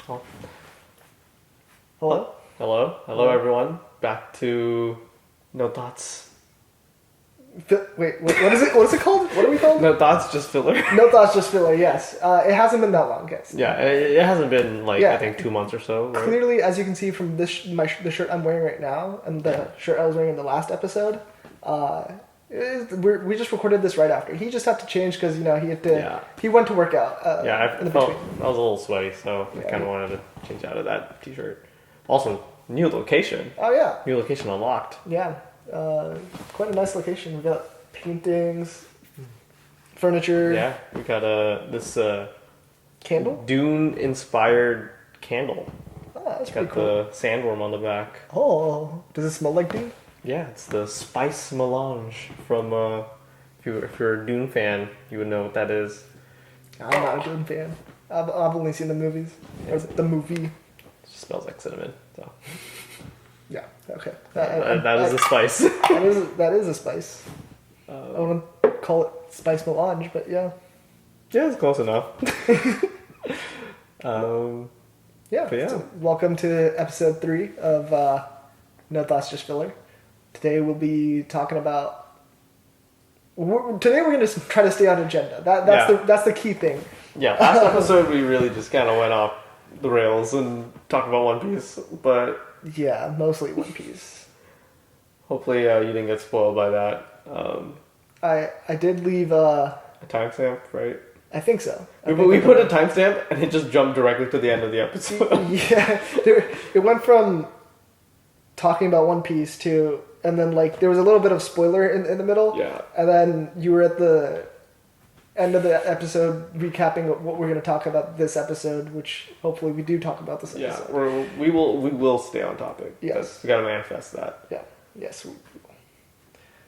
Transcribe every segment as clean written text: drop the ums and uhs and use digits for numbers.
Oh. Hello? Hello everyone. Back to No Thoughts. Wait, what is it? What is it called? What are we called? No Thoughts, just filler. No Thoughts, Just Filler, yes. It hasn't been that long, guys. Yeah, it hasn't been Yeah. I think 2 months or so. Right? Clearly, as you can see from the shirt I'm wearing right now, and the shirt I was wearing in the last episode, we just recorded this right after. He just had to change because, he had to... Yeah. He went to work out. I in the felt between. I was a little sweaty, so I kind of wanted to change out of that t-shirt. Also, new location. Oh, yeah. New location unlocked. Yeah. Quite a nice location. We got paintings, furniture. Yeah, we got this Candle? Dune-inspired candle. Oh, that's Got pretty cool. the sandworm on the back. Oh, does it smell like Dune? Yeah, it's the spice melange from. If you're a Dune fan, you would know what that is. I'm not a Dune fan. I've only seen the movies. Or is it the movie? It just smells like cinnamon. So Yeah. Okay. that is a spice. that is a spice. I wouldn't call it spice melange, but yeah. Yeah, it's close enough. Yeah. But yeah. So welcome to episode 3 of No Thoughts, Just Filler. Today we'll be talking about. Today we're going to try to stay on agenda. That's the key thing. Yeah, last episode we really just kind of went off the rails and talked about One Piece, but Yeah, mostly One Piece. hopefully you didn't get spoiled by that. I did leave. A timestamp, right? I think so. We put a timestamp and it just jumped directly to the end of the episode. Yeah, it went from talking about One Piece to, and then there was a little bit of spoiler in the middle. Yeah. And then you were at the end of the episode recapping what we're going to talk about this episode, which hopefully we do talk about this Yeah, episode. we will stay on topic. Yes. We gotta manifest that. Yeah. Yes.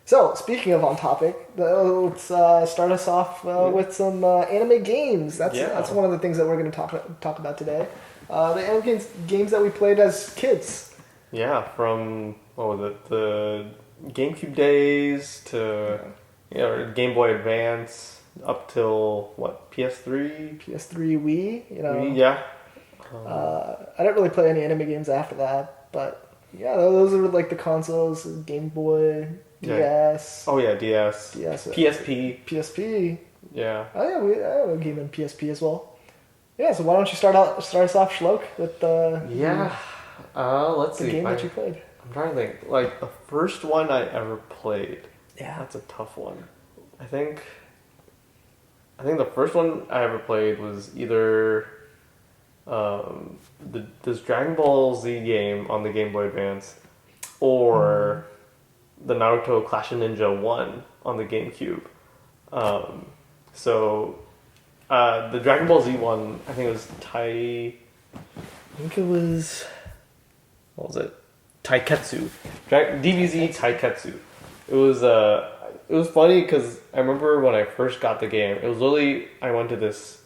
So, speaking of on topic, let's start us off with some anime games. That's one of the things that we're going to talk about today. The anime games that we played as kids. Yeah, from what was it, the GameCube days to Game Boy Advance up till what, PS3? PS3, Wii, Wii, yeah. I didn't really play any anime games after that, but yeah, those are the consoles: Game Boy, DS. Oh yeah, DS. PSP. PSP. Yeah. Oh yeah, I have a game in PSP as well. Yeah, so why don't you start us off, Shloke, with Let's the see. game that you played? I'm trying to think. The first one I ever played. Yeah. That's a tough one. I think the first one I ever played was either this Dragon Ball Z game on the Game Boy Advance, or the Naruto Clash of Ninja 1 on the GameCube. The Dragon Ball Z one, I think it was what was it? Taiketsu. DBZ Taiketsu. It was funny because I remember when I first got the game, it was literally, I went to this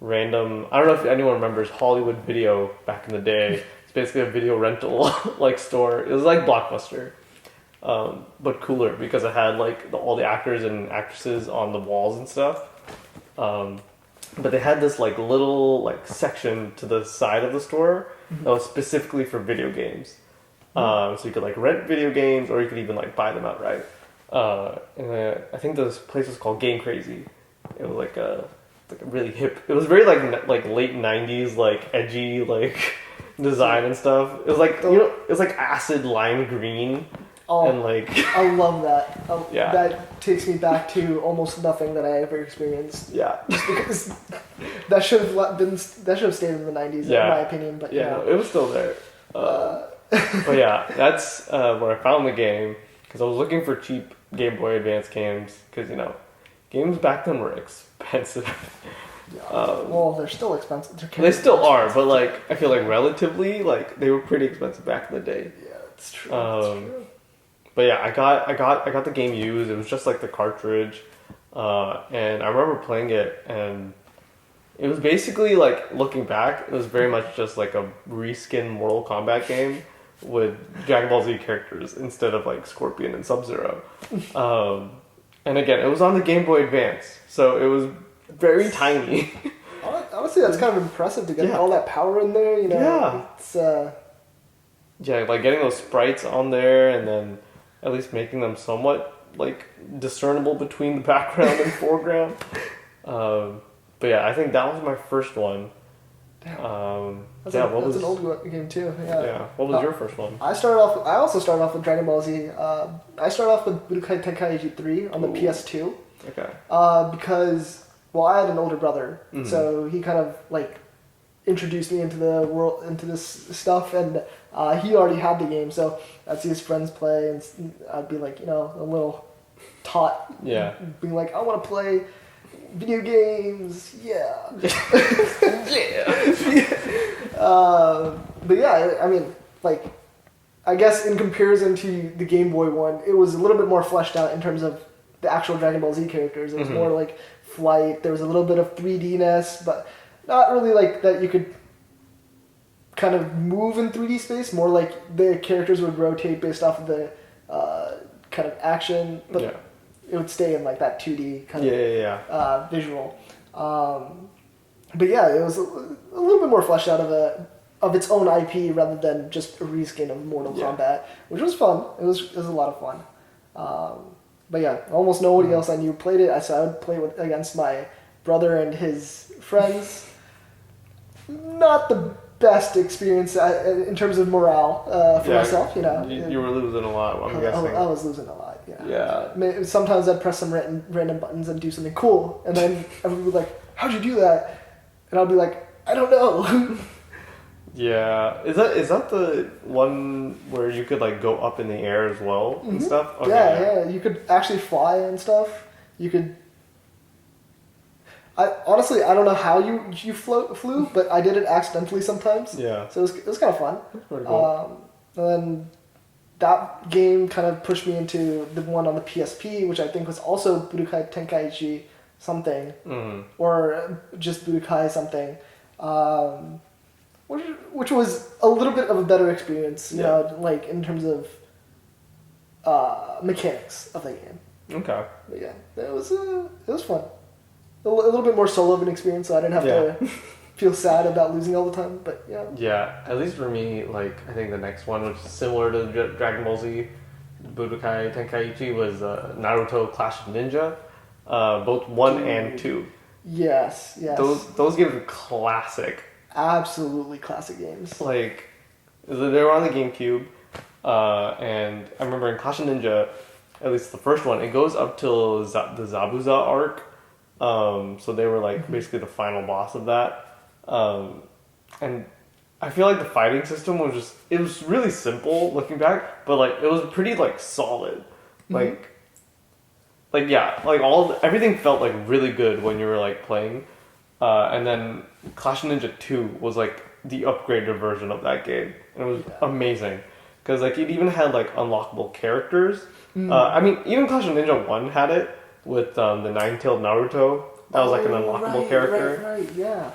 random, I don't know if anyone remembers Hollywood Video back in the day. It's basically a video rental store. It was like Blockbuster, but cooler because it had all the actors and actresses on the walls and stuff. But they had this little section to the side of the store that was specifically for video games. So you could rent video games, or you could even buy them outright. And I think this place was called Game Crazy. It was a really hip. It was very late '90s edgy design and stuff. It was it was acid lime green. Oh, and I love that. Yeah. That takes me back to almost nothing that I ever experienced. Yeah. Just because that should have stayed in the 90s, Yeah. in my opinion. But yeah, it was still there. But yeah, that's where I found the game, because I was looking for cheap Game Boy Advance games, because games back then were expensive. Well, they're still expensive. They still are, but I feel relatively they were pretty expensive back in the day. Yeah, it's true. It's true. But yeah, I got the game used. It was just the cartridge, and I remember playing it, and it was basically looking back, it was very much just a reskin Mortal Kombat game with Dragon Ball Z characters instead of Scorpion and Sub-Zero. And again, it was on the Game Boy Advance, so it was very tiny. honestly, that's kind of impressive to get Yeah. all that power in there. You know, Yeah. it's Yeah, like getting those sprites on there and then at least making them somewhat like discernible between the background and foreground. But yeah, I think that was my first one. that's, Yeah, that's an old game too. Yeah. Yeah, what was your first one? I also started off with Dragon Ball Z. I started off with Budokai Tenkaichi 3 on the PS2. Okay. Because I had an older brother, so he kind of like introduced me into the world, into this stuff, and he already had the game, so I'd see his friends play, and I'd be like, a little tot, being like, I want to play video games, yeah. But yeah, I mean, like, I guess in comparison to the Game Boy one, it was a little bit more fleshed out in terms of the actual Dragon Ball Z characters. It was more like flight. There was a little bit of 3D-ness, but not really like that you could kind of move in 3D space. More like the characters would rotate based off of the kind of action, but it would stay in like that 2D kind of visual. But yeah, it was a little bit more fleshed out of its own IP rather than just a reskin of Mortal Kombat, which was fun. It was a lot of fun. But yeah, almost nobody else I knew played it. So I would play against my brother and his friends. Not the best experience in terms of morale for myself, You were losing a lot, I'm guessing. I was losing a lot, yeah. Sometimes I'd press some random buttons and do something cool, and then everyone would be like, how'd you do that? And I'll be like, I don't know. Yeah. Is that the one where you could like go up in the air as well and stuff? Okay. Yeah. You could actually fly and stuff. You could. Honestly, I don't know how you flew, but I did it accidentally sometimes. Yeah. So it was kind of fun. That's pretty cool. And then that game kind of pushed me into the one on the PSP, which I think was also Budokai Tenkaichi something, or just Budokai something. Which was a little bit of a better experience, you know, like in terms of mechanics of the game. Okay. But yeah, it was fun. A little bit more solo of an experience, so I didn't have to feel sad about losing all the time. But yeah. Yeah, at least for me, like I think the next one, which is similar to Dragon Ball Z, Budokai Tenkaichi, was Naruto Clash of Ninja, both 1 and 2. Yes. Those games are classic. Absolutely classic games. Like, they were on the GameCube, and I remember in Clash of Ninja, at least the first one, it goes up till the Zabuza arc. So they were like basically the final boss of that. And I feel like the fighting system was it was really simple looking back, but like it was pretty like solid. Like everything felt like really good when you were like playing. And then Clash of Ninja 2 was like the upgraded version of that game. And it was amazing. Because like it even had like unlockable characters. I mean, even Clash of Ninja 1 had it with the nine-tailed Naruto. That was like an unlockable character. Right, yeah.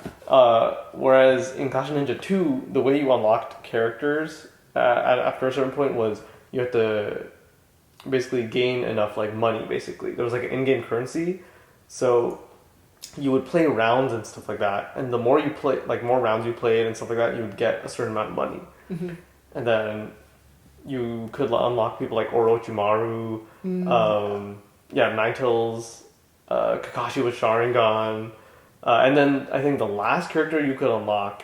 Whereas in Clash of Ninja 2, the way you unlocked characters after a certain point was you have to basically gain enough like money, basically. There was like an in-game currency. So you would play rounds and stuff like that, and the more you play, like more rounds you played and stuff like that, you would get a certain amount of money, and then you could unlock people like Orochimaru, Ninetales, Kakashi with Sharingan, and then I think the last character you could unlock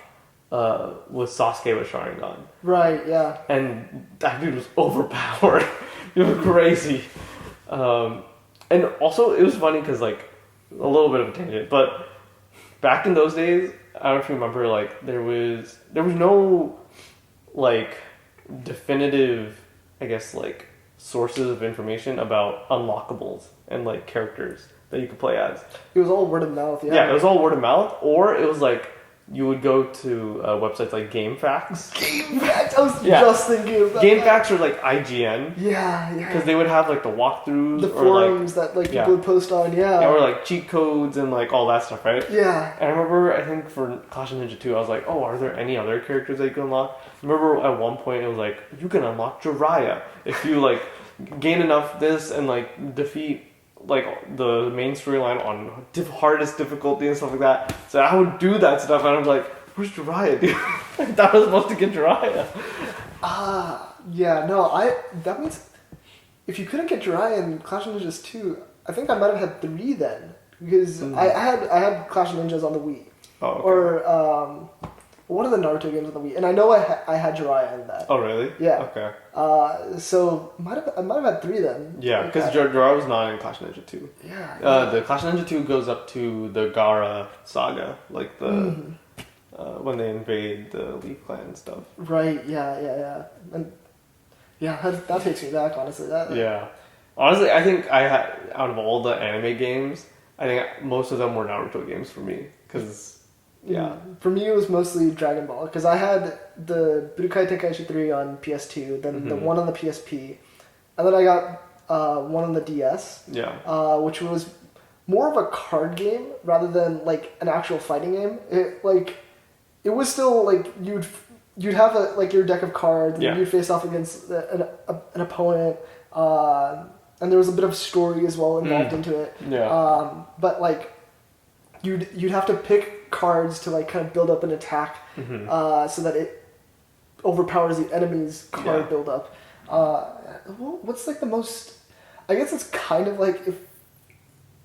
was Sasuke with Sharingan. Right. Yeah. And that dude was overpowered. It was crazy, and also it was funny because like. A little bit of a tangent, but back in those days, I don't know if you remember, like there was no like definitive, I guess, like sources of information about unlockables and like characters that you could play as. It was all word of mouth. Yeah, it was all word of mouth, or it was like you would go to websites like GameFAQs. GameFAQs? I was just thinking about GameFAQs are like IGN. Yeah. Because they would have like the walkthroughs. The forums that like people would post on, or like cheat codes and like all that stuff, right? Yeah. And I remember, I think for Clash of Ninja 2, I was like, oh, are there any other characters that you can unlock? I remember at one point it was like, you can unlock Jiraiya if you like gain enough this and like defeat like the main storyline on hardest difficulty and stuff like that. So I would do that stuff, and I'm like, "Where's Jiraiya, dude?" I thought I was supposed to get Jiraiya. Yeah, no, that means if you couldn't get Jiraiya in Clash of Ninjas 2, I think I might have had 3 then. Because I had Clash of Ninjas on the Wii. Oh, okay. Or one of the Naruto games on the Wii. And I know I had Jiraiya in that. Oh, really? Yeah. Okay. So I might have had 3 then. Yeah, because Jiraiya was not in Clash of Ninja 2. Yeah. The Clash of Ninja 2 goes up to the Gaara saga, like the when they invade the Leaf Clan and stuff. Right. Yeah. And yeah, that takes me back, honestly. Yeah. Honestly, I think I had, out of all the anime games, I think most of them were Naruto games for me. Because, yeah. For me, it was mostly Dragon Ball. Because I had the Budokai Tenkaichi 3 on PS2, then the one on the PSP, and then I got one on the DS. Yeah. Which was more of a card game rather than, like, an actual fighting game. It was still, like, you'd have your deck of cards, and you'd face off against an opponent, and there was a bit of story as well involved into it. Yeah. But like, you'd have to pick cards to like kind of build up an attack, so that it overpowers the enemy's card buildup. What's like the most? I guess it's kind of like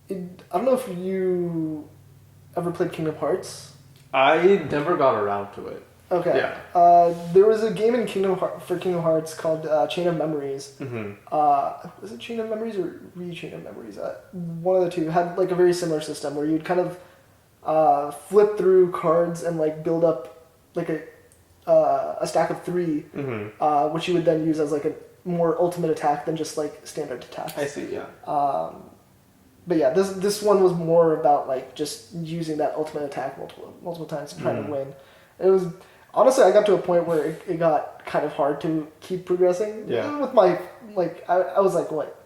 I don't know if you ever played Kingdom Hearts. I never got around to it. Okay. Yeah. There was a game in Kingdom Hearts called Chain of Memories. Was it Chain of Memories or Chain of Memories? One of the two had like a very similar system where you'd kind of flip through cards and like build up like a stack of 3, which you would then use as like a more ultimate attack than just like standard attacks. I see. Yeah. But yeah, this one was more about like just using that ultimate attack multiple times to try to win. It was. Honestly, I got to a point where it got kind of hard to keep progressing. Yeah. With my, like, I was like, what,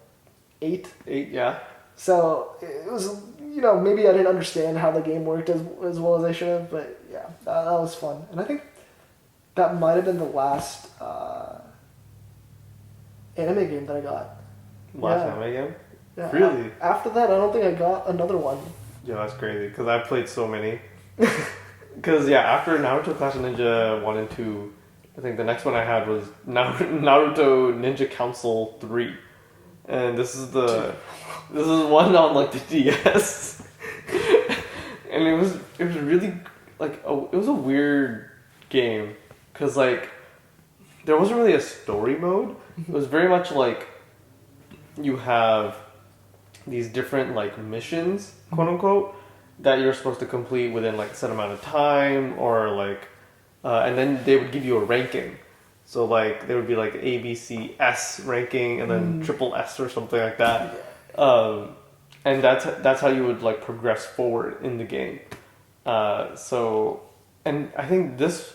8? 8, yeah. So, it was, maybe I didn't understand how the game worked as well as I should have, but yeah, that was fun. And I think that might have been the last anime game that I got. Last anime game? Yeah. Really? After that, I don't think I got another one. Yeah, that's crazy, because I played so many. Because, yeah, after Naruto Clash of Ninja 1 and 2, I think the next one I had was Naruto Ninja Council 3. And this is one on, like, the DS. And it was really, like, it was a weird game. Because, like, there wasn't really a story mode. It was very much like you have these different, like, missions, quote-unquote, that you're supposed to complete within like a set amount of time, or like, and then they would give you a ranking. So like there would be like A, B, C, S ranking, and then triple S or something like that. And that's how you would like progress forward in the game. So, and I think this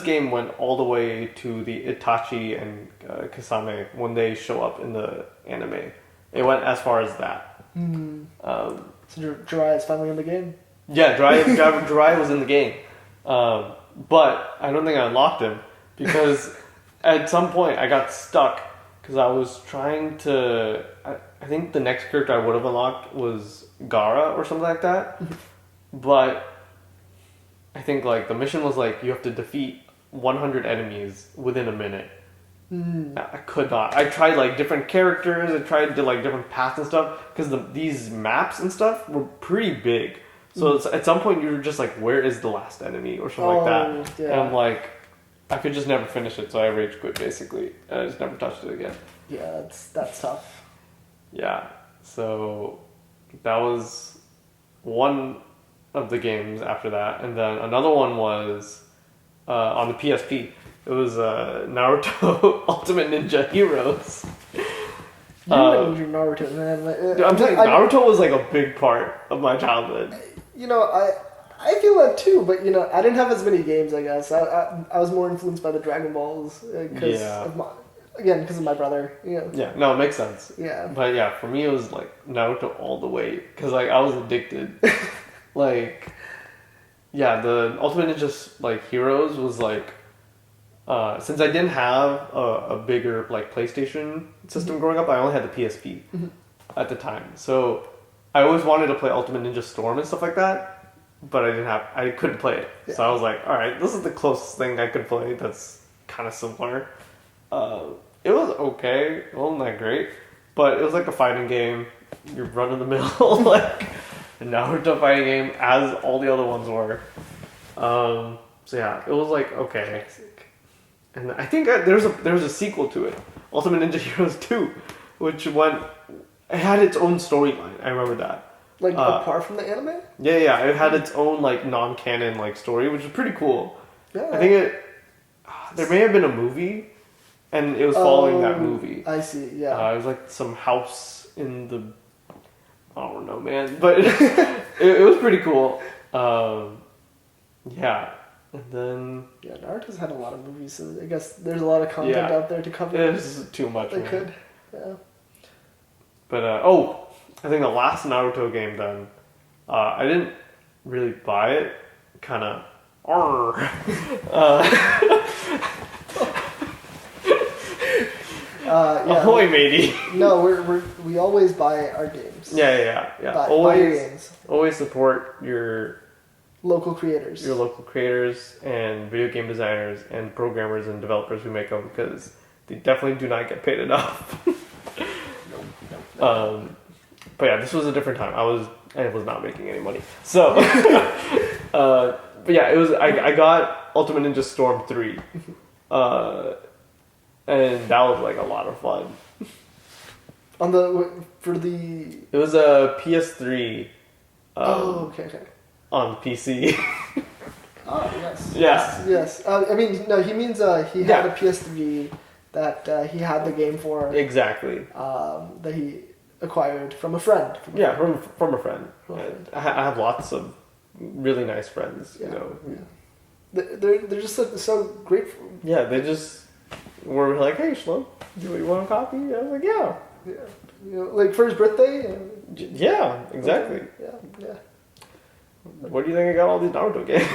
game went all the way to the Itachi and Kasame when they show up in the anime. It went as far as that. So Jiraiya is finally in the game? Yeah, Jiraiya was in the game. But I don't think I unlocked him because at some point I got stuck because I was trying to... I think the next character I would have unlocked was Gaara or something like that. But I think like the mission was like you have to defeat 100 enemies within a minute. I could not. I tried like different characters. I tried to like different paths and stuff because these maps and stuff were pretty big. So at some point you're just like, where is the last enemy or something like that? Yeah. And I'm like, I could just never finish it, so I rage quit basically. And I just never touched it again. Yeah, that's tough. Yeah. So that was one of the games after that, and then another one was on the PSP. It was Naruto Ultimate Ninja Heroes. You and your Naruto, man. I'm telling you, Naruto was like a big part of my childhood. I feel that too, but I didn't have as many games. I guess I was more influenced by the Dragon Balls because of my brother. Yeah, no, it makes sense. Yeah, but yeah, for me it was like Naruto all the way because like I was addicted. Like, yeah, the Ultimate Ninja like Heroes was like. Since I didn't have a bigger like PlayStation system growing up, I only had the PSP. at the time. So I always wanted to play Ultimate Ninja Storm and stuff like that, but I couldn't play it. Yeah. So I was like, all right, this is the closest thing I could play that's kind of similar. It was okay. It wasn't that great, but it was like a fighting game. You run in the middle, like a Naruto fighting game, as all the other ones were. So yeah, it was like okay. And I think there was a sequel to it, Ultimate Ninja Heroes 2, which it had its own storyline. I remember that. Like apart from the anime? Yeah. It had its own like non-canon like story, which was pretty cool. Yeah. I think there may have been a movie, and it was following that movie. I see. Yeah. It was like some house in the. I don't know, man, but it was pretty cool. Yeah. And then Naruto's had a lot of movies, so I guess there's a lot of content out there to cover. It's too much. They could, yeah. But I think the last Naruto game then, I didn't really buy it. Kind of, ahoy, matey! No, we always buy our games. Yeah. Buy your games. Always support your local creators. Your local creators and video game designers and programmers and developers who make them, because they definitely do not get paid enough. No. But yeah, this was a different time. I was not making any money. So, but yeah, it was. I got Ultimate Ninja Storm 3, and that was like a lot of fun. It was a PS3. Okay. On PC. Oh, yes. Yeah. Yes. I mean, no, he means he had a PS3 that he had the game for. Exactly. That he acquired from a friend. From a friend. I have lots of really nice friends, you know. Yeah. They're just so grateful. Yeah, they just were like, hey, Shlomo, do you want a copy? I was like, yeah. Yeah. You know, like for his birthday? Yeah, exactly. Yeah. What do you think I got all these Naruto games?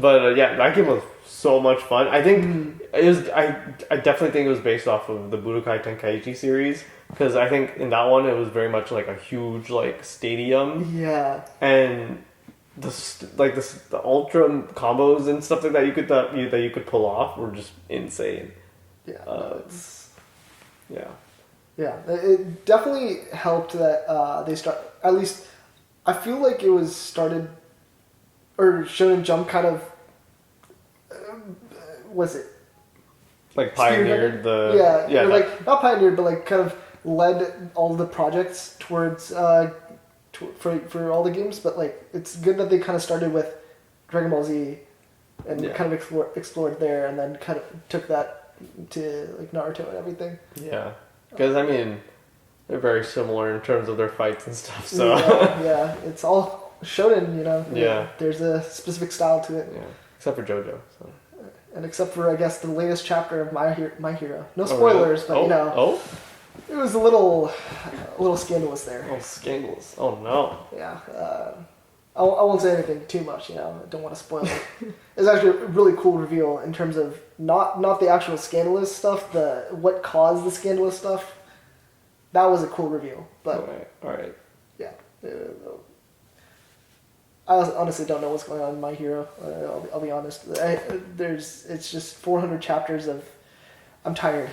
But that game was so much fun. I think it was. I definitely think it was based off of the Budokai Tenkaichi series, because I think in that one it was very much like a huge like stadium. Yeah. And the ultra combos and stuff like that you could pull off were just insane. Yeah. Yeah. It definitely helped that they start. At least I feel like it was started, or Shonen Jump kind of. Was it? Like pioneered the. Yeah. Like not pioneered, but like kind of led all the projects towards for all the games. But like it's good that they kind of started with Dragon Ball Z, and kind of explored there, and then kind of took that to like Naruto and everything. Yeah, because I mean, they're very similar in terms of their fights and stuff. So yeah, it's all shonen, you know. Yeah, there's a specific style to it. Yeah, except for JoJo. So. And except for I guess the latest chapter of My Hero. No spoilers, but you know. It was a little scandalous there. Oh, scandalous! Oh no. Yeah. I won't say anything too much, you know. I don't want to spoil it. It's actually a really cool reveal in terms of not the actual scandalous stuff, what caused the scandalous stuff. That was a cool reveal, but all right. Yeah. I honestly don't know what's going on in My Hero. I'll be honest. It's just 400 chapters of. I'm tired.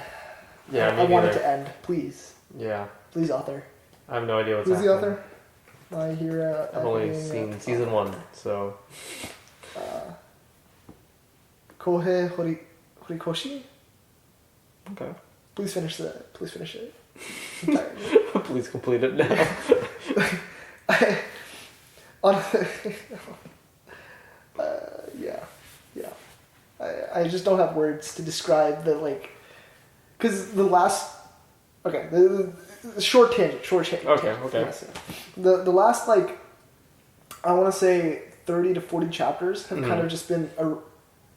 Yeah, I want it to end, please. Yeah. Please, author. I have no idea what's Who's happening. the author? My Hero. I've only seen season 1, so. Kohei Horikoshi. Okay. Please finish it. I'm tired. Please complete it now. Yeah. I just don't have words to describe because the last. Okay, the short tangent. Okay. Yes, yeah. The last I want to say 30 to 40 chapters have kind of just been a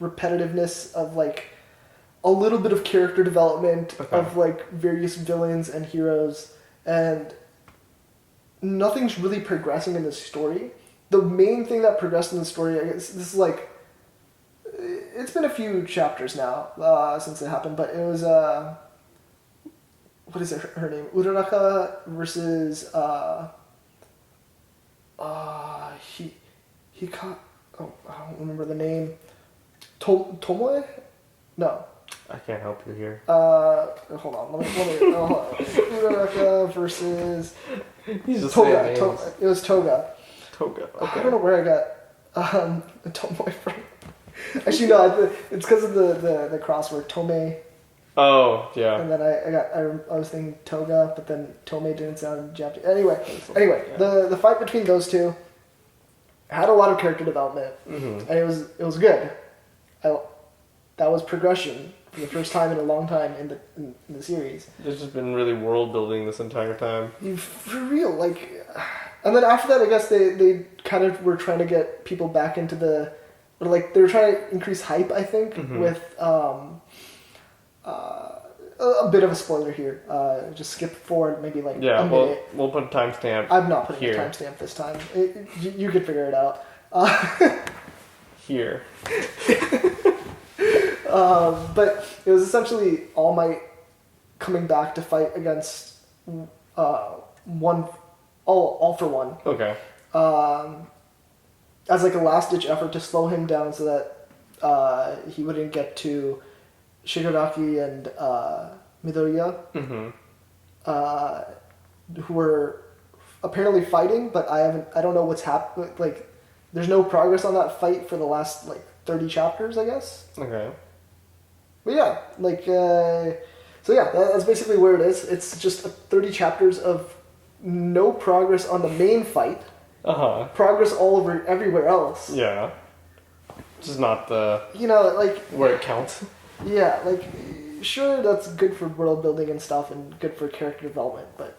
repetitiveness of a little bit of character development of various villains and heroes, and nothing's really progressing in the story. The main thing that progressed in the story, I guess, this is it's been a few chapters now since it happened, but it was what is her name? Uraraka versus oh, I don't remember the name. Tomoe? No. I can't help you here. Hold on. Let me hold on. Uraraka versus He's just Toga. It was Toga. Toga. Okay. I don't know where I got Tomoe from. Actually, no. It's because of the crossword Tome. Oh yeah. And then I was thinking Toga, but then Tome didn't sound Japanese. Anyway, the fight between those two had a lot of character development, and it was good. That was progression for the first time in a long time in the series. There's just been really world building this entire time. For real, like, and then after that, I guess they kind of were trying to get people back into they were trying to increase hype. I think with a bit of a spoiler here. Just skip forward maybe like a minute. We'll put a timestamp. I'm not putting a timestamp this time. You could figure it out. Here. But it was essentially All Might coming back to fight against All for One. Okay. As like a last ditch effort to slow him down so that he wouldn't get to Shigaraki and Midoriya, who were apparently fighting, but I don't know what's happened. Like, there's no progress on that fight for the last 30 chapters, I guess. Okay. But yeah, that's basically where it is. It's just 30 chapters of no progress on the main fight. Progress all over everywhere else. Yeah. Just not the where it counts. Yeah, sure, that's good for world building and stuff and good for character development, but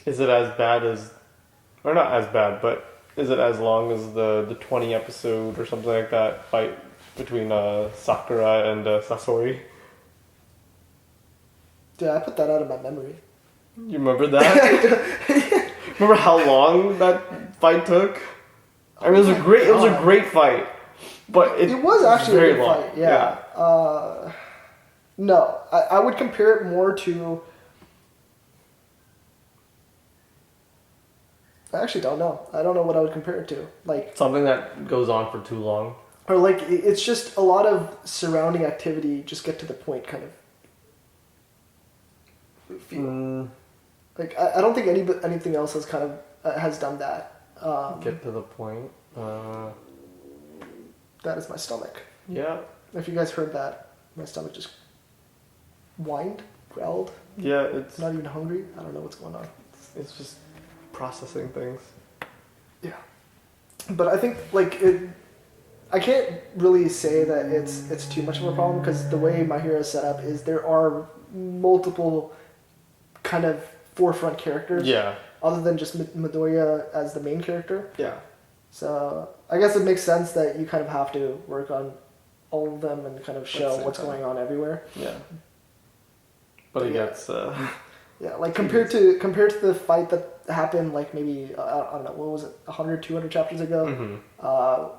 is it as bad as, or not as bad, but is it as long as the 20 episode or something like that fight between Sakura and Sasori? Yeah, I put that out of my memory. You remember that? Remember how long that fight took? I mean, it was a great fight, but it was actually very a good long. fight. Yeah. No, I would compare it more to. I actually don't know. I don't know what I would compare it to. Something that goes on for too long. Or it's just a lot of surrounding activity. Just get to the point, kind of. Feel. I don't think anything else has kind of has done that. Get to the point. That is my stomach. Yeah. If you guys heard that, my stomach just growled. Yeah, it's not even hungry. I don't know what's going on. It's just processing things. Yeah, but I think I can't really say that it's too much of a problem because the way My Hero is set up is there are multiple kind of forefront characters. Yeah. Other than just Midoriya as the main character. Yeah. So I guess it makes sense that you kind of have to work on all of them and kind of show what's going on everywhere. Yeah. But it gets. Yeah, compared to the fight that happened maybe I don't know, what was it, 100, 200 chapters ago,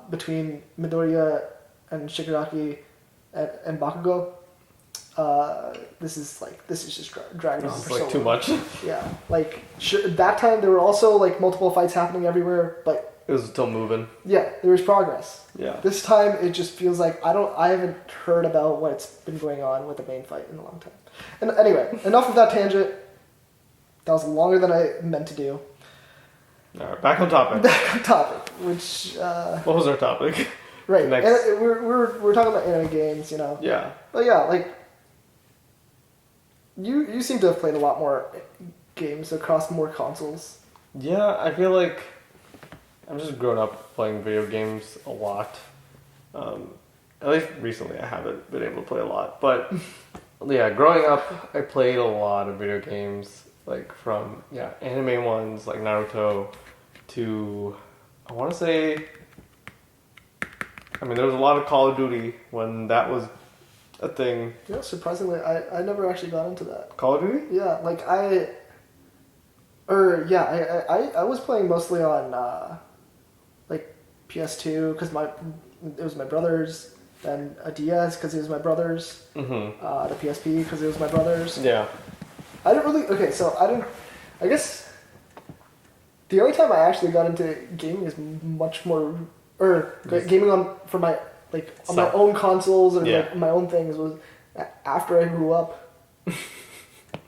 between Midoriya and Shigaraki and Bakugo. This is just dragging on for so long. Too much. Yeah, that time there were also multiple fights happening everywhere, but it was still moving. Yeah, there was progress. Yeah. This time it just feels like I haven't heard about what's been going on with the main fight in a long time. And anyway, enough of that tangent. That was longer than I meant to do. All right, back on topic. Which. What was our topic? Right. We're talking about anime games, Yeah. But yeah, you seem to have played a lot more games across more consoles. Yeah, I feel like I've just grown up playing video games a lot. At least recently I haven't been able to play a lot. But yeah, growing up I played a lot of video games. From anime ones like Naruto to, I want to say, there was a lot of Call of Duty when that was a thing. Yeah, surprisingly, I never actually got into that. Call of Duty? Yeah, I was playing mostly on PS2 because it was my brother's, then a DS because it was my brother's, the PSP because it was my brother's. Yeah. I didn't really. Okay, so I guess the only time I actually got into gaming is much more, gaming for my on my own consoles or like my own things was after I grew up.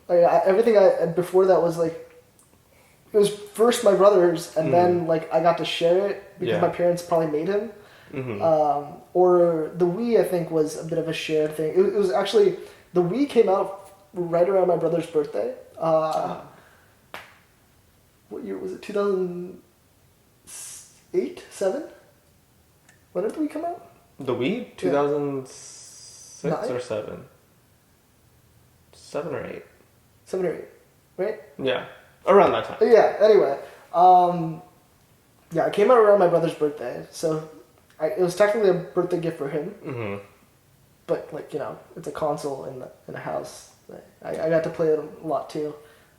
Like everything before that was like. It was first my brother's, and then like I got to share it because my parents probably made him. Or the Wii, I think, was a bit of a shared thing. It was actually the Wii came out right around my brother's birthday. What year was it? 2008, 7? When did the Wii come out? The Wii, 2006 or 7. 7 or 8. 7 or 8, right? Yeah. Around that time. Yeah, anyway. It came out around my brother's birthday, so it was technically a birthday gift for him. But, like, you know, it's a console in a house. I got to play it a lot, too.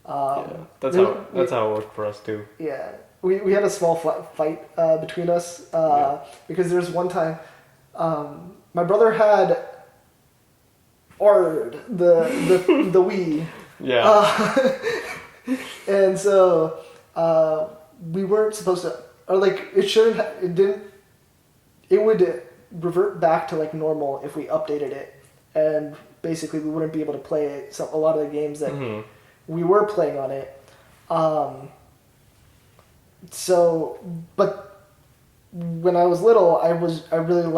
That's how it worked for us, too. Yeah. We had a small fight between us because there was one time my brother had ordered the Wii. Yeah. And so we weren't supposed to, or like it would revert back to like normal if we updated it, and basically we wouldn't be able to play a lot of the games that we were playing on it. So, but when I was little, I really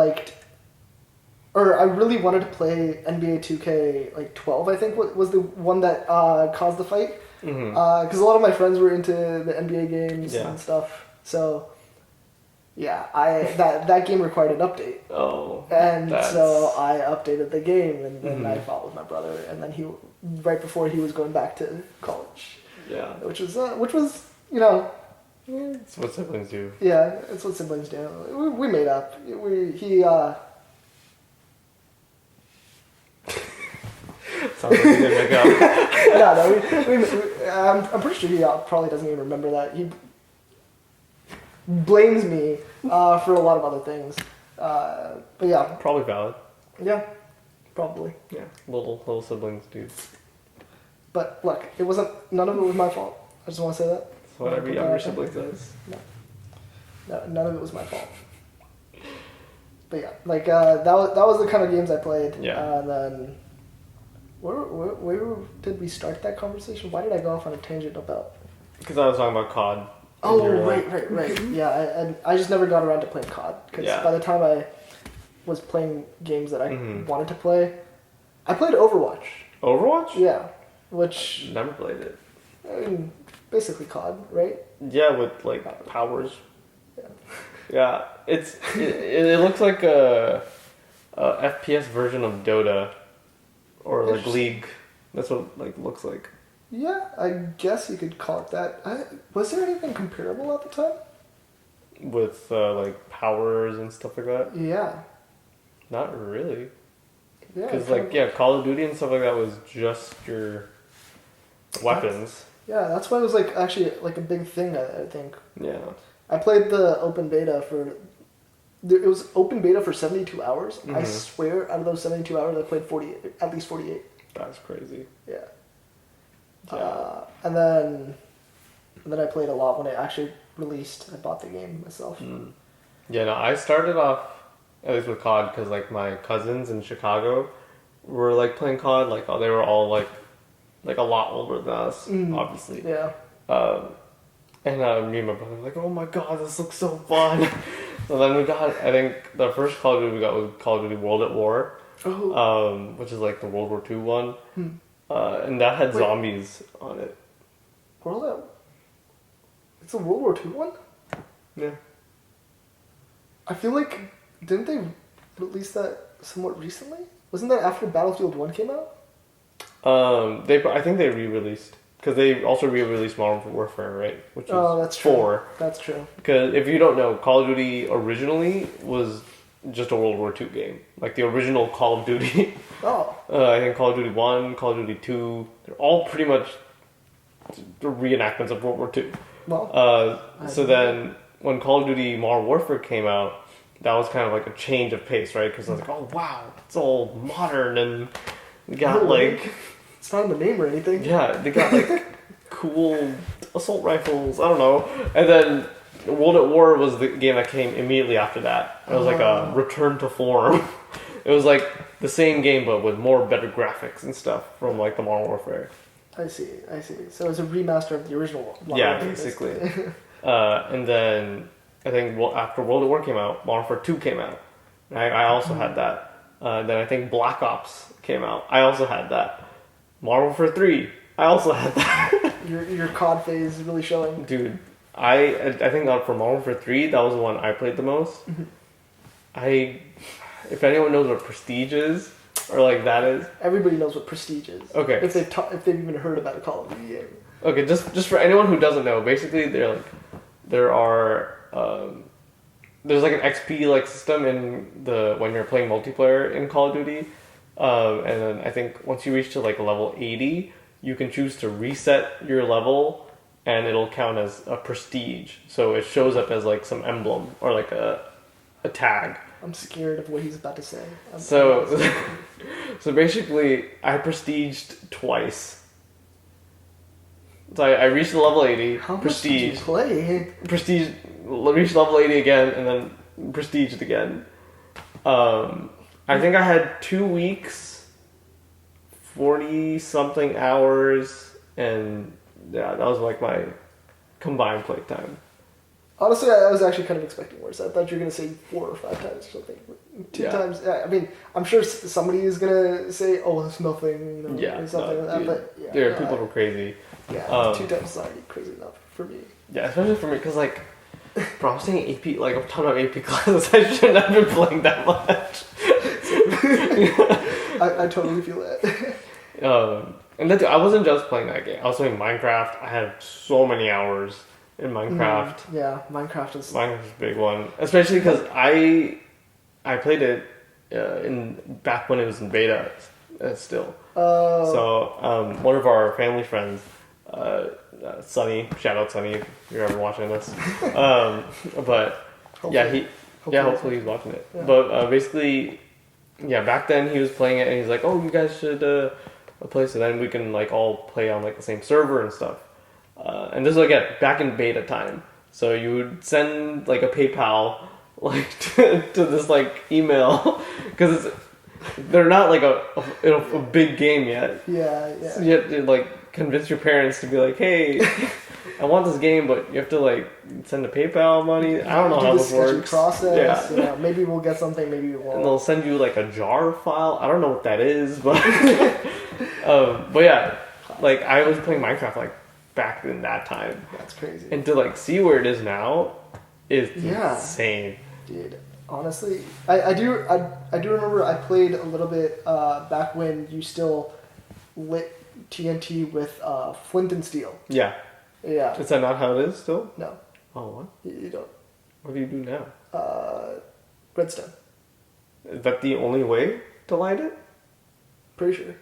wanted to play NBA 2K like 12. I think was the one that caused the fight. Because a lot of my friends were into the NBA games and stuff. So, yeah, that game required an update. Oh. So I updated the game, and then I fought with my brother, and then right before he was going back to college. Yeah. Which was you know. It's what siblings do. Yeah, it's what siblings do. We made up. Sounds like we didn't make up. I'm pretty sure he probably doesn't even remember that. He blames me for a lot of other things. But yeah. Probably valid. Yeah, probably. Yeah, little siblings, dude. But look, none of it was my fault. I just want to say that. That's what every younger sibling does. No, none of it was my fault. But yeah, like that was the kind of games I played. Yeah. And then. Where did we start that conversation? Why did I go off on a tangent about? Because I was talking about COD. Oh, right. Yeah, I just never got around to playing COD. Because by the time I was playing games that I wanted to play, I played Overwatch. Overwatch? Yeah, which... Never played it. I mean, basically COD, right? Yeah, with, like, powers. Yeah. Yeah, it looks like a FPS version of Dota. Or like League. That's what it like looks like. Yeah, I guess you could call it that. Was there anything comparable at the time? With like powers and stuff like that? Yeah. Not really. Yeah. Because Call of Duty and stuff like that was just your weapons. That's why it was like actually like a big thing. I think. Yeah. I played the open beta for. It was open beta for 72 hours. I swear, out of those 72 hours, I played at least 48. That's crazy. Yeah. And then I played a lot when it actually released. I bought the game myself. Yeah, no, I started off at least with COD because like my cousins in Chicago were like playing COD. Like they were all like a lot older than us, obviously. Yeah. And me and my brother were like, oh my god, this looks so fun. So then we got, I think the first Call of Duty we got was Call of Duty World at War, which is like the World War II one. And that had zombies on it. It's a World War II one? Yeah. I feel like, didn't they release that somewhat recently? Wasn't that after Battlefield 1 came out? I think they re-released. Because they also re-released Modern Warfare, right? Which is that's true. 4. That's true. Because if you don't know, Call of Duty originally was just a World War II game. Like the original Call of Duty. Oh. I think Call of Duty 1, Call of Duty 2, they're all pretty much the reenactments of World War II. Well, so then when Call of Duty Modern Warfare came out, that was kind of like a change of pace, right? Because I was like, oh wow, it's all modern and we got like it's not in the name or anything. Yeah, they got like cool assault rifles. I don't know. And then World at War was the game that came immediately after that. It was like a return to form. It was like the same game but with better graphics and stuff from like the Modern Warfare. I see. So it's a remaster of the original one. Yeah, basically. And then I think after World at War came out, Modern Warfare 2 came out. I also had that. Then I think Black Ops came out. I also had that. Modern Warfare 3. I also had that. Your COD phase is really showing. Dude, I think for Modern Warfare 3, that was the one I played the most. If anyone knows what Prestige is, or like that is. Everybody knows what Prestige is. Okay. If they've even heard about a Call of Duty game. Okay, just for anyone who doesn't know, basically there's like an XP like system in when you're playing multiplayer in Call of Duty, and then I think once you reach to like level 80, you can choose to reset your level, and it'll count as a prestige. So it shows up as like some emblem or like a tag. I'm scared of what he's about to say. So basically, I prestiged twice. So I reached level 80. How prestige. Much did you play? Prestige. Reached level 80 again, and then prestiged again. I think I had 2 weeks, 40 something hours, and yeah, that was like my combined play time. Honestly, I was actually kind of expecting worse. I thought you were going to say 4 or 5 times or something. 2 times. Yeah, I mean, I'm sure somebody is going to say, "Oh, it's nothing," or something like that. Dude, but yeah, there are people who are crazy. Yeah, 2 times is already crazy enough for me. Yeah, especially for me, because like, bro, I was taking AP, like a ton of AP classes. I shouldn't have been playing that much. I totally feel that. And then I wasn't just playing that game. I was playing Minecraft. I had so many hours in Minecraft. Yeah, Minecraft is a big one, especially because I played it back when it was in beta still. So one of our family friends, Sunny, shout out Sunny if you're ever watching this. But hopefully. Hopefully he's watching it. Yeah. But basically, back then he was playing it and he's like, "Oh, you guys should play so then we can like all play on like the same server and stuff." And this was again back in beta time, so you would send like a PayPal like to this like email because they're not like a big game yet. Yeah. So you have to like convince your parents to be like, "Hey, I want this game, but you have to like send a PayPal money." I don't know how this works. Process. Yeah. Maybe we'll get something. Maybe we won't. And they'll send you like a jar file. I don't know what that is, but but yeah, like I was playing Minecraft like back in that time. That's crazy. And to like see where it is now is insane. Dude, honestly, I do remember I played a little bit back when you still lit TNT with flint and steel. Yeah. Yeah. Is that not how it is still? No. Oh, what? You don't. What do you do now? Redstone. Is that the only way to light it? Pretty sure.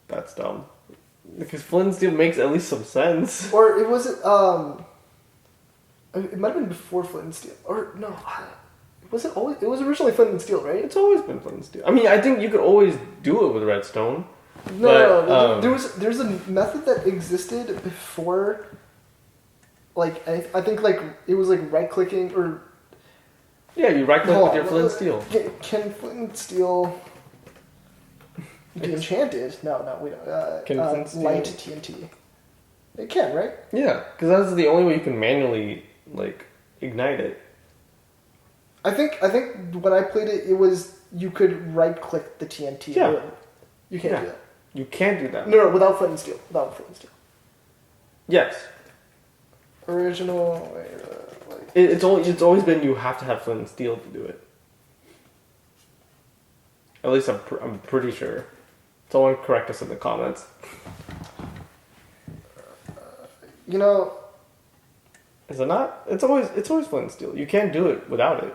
That's dumb. Because flint and steel makes at least some sense. Or it wasn't. It might have been before flint and steel. Or no. Was it always? It was originally flint and steel, right? It's always been flint and steel. I mean, I think you could always do it with redstone. No, there's a method that existed before. Like I think like it was like right clicking or. Yeah, you right click with your flint and steel. Can flint and steel be enchanted? No, we don't. Can flint steel light TNT? It can, right? Yeah, because that's the only way you can manually like ignite it. I think when I played it, it was you could right click the TNT. Yeah. You can't do that. You can't do that. No, without flint and steel. Without flint and steel. Yes. Original. It's always been you have to have flint and steel to do it. At least I'm pretty sure. Someone correct us in the comments. You know. Is it not? It's always flint and steel. You can't do it without it.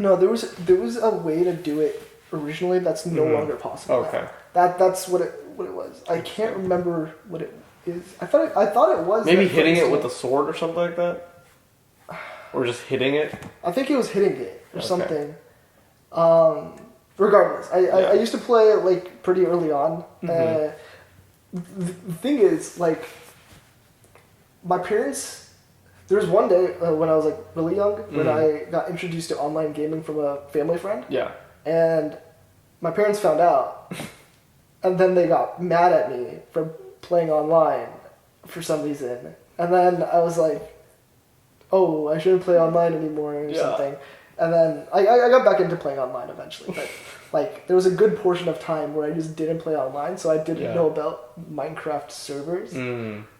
No, there was a way to do it originally that's no longer possible. Okay. That's what it was. I can't remember what it is. I thought it was maybe hitting it with a sword or something like that, or just hitting it. I think it was hitting it or something. Regardless, I used to play it like pretty early on. The thing is, like, my parents. There was one day when I was like really young when I got introduced to online gaming from a family friend. Yeah. And my parents found out, and then they got mad at me for playing online for some reason. And then I was like, oh, I shouldn't play online anymore or something. And then I got back into playing online eventually. But like there was a good portion of time where I just didn't play online, so I didn't know about Minecraft servers.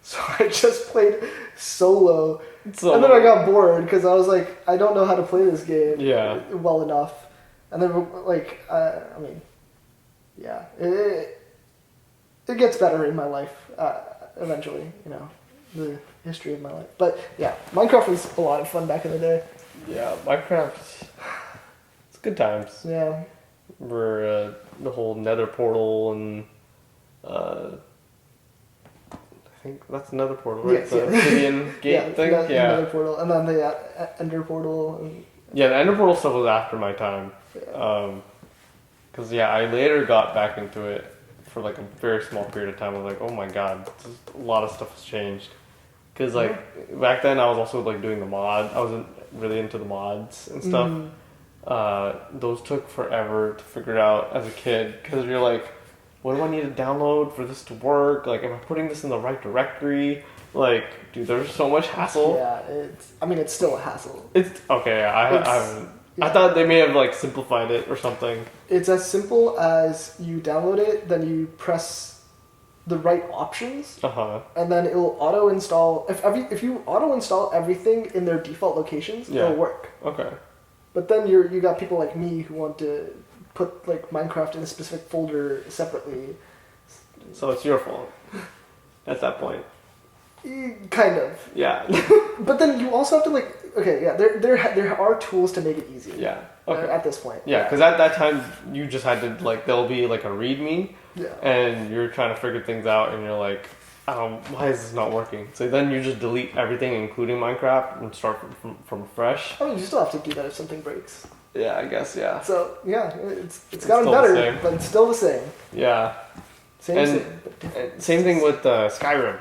So I just played solo. And then I got bored because I was like, I don't know how to play this game well enough. And then, like, I mean, yeah, it gets better in my life eventually, you know, the history of my life. But yeah, Minecraft was a lot of fun back in the day. Yeah, Minecraft, it's good times. Yeah. Remember the whole Nether portal and I think that's Nether portal, right? Yes, the obsidian gate thing? Nether portal. And then the Ender portal. And... Yeah, the Ender portal stuff was after my time. Because, I later got back into it for like a very small period of time. I was like, oh my god, a lot of stuff has changed. Because, like, back then I was also like doing the mod. I wasn't really into the mods and stuff. Those took forever to figure out as a kid. Because you're like, what do I need to download for this to work? Like, am I putting this in the right directory? Like, dude, there's so much hassle. Yeah, it's still a hassle. It's, okay, I thought they may have, like, simplified it or something. It's as simple as you download it, then you press the right options, and then it will auto-install. If you auto-install everything in their default locations, it'll work. Okay. But then you got people like me who want to put, like, Minecraft in a specific folder separately. So it's your fault at that point. Kind of. Yeah. But then you also have to, like, okay, yeah, there are tools to make it easier. Yeah. Okay. At this point. Yeah, because at that time you just had to, like, there'll be like a README, and you're trying to figure things out, and you're like, why is this not working? So then you just delete everything, including Minecraft, and start from fresh. I mean, you still have to do that if something breaks. Yeah, I guess. Yeah. So yeah, it's gotten better, but it's still the same. Yeah. Same thing with Skyrim.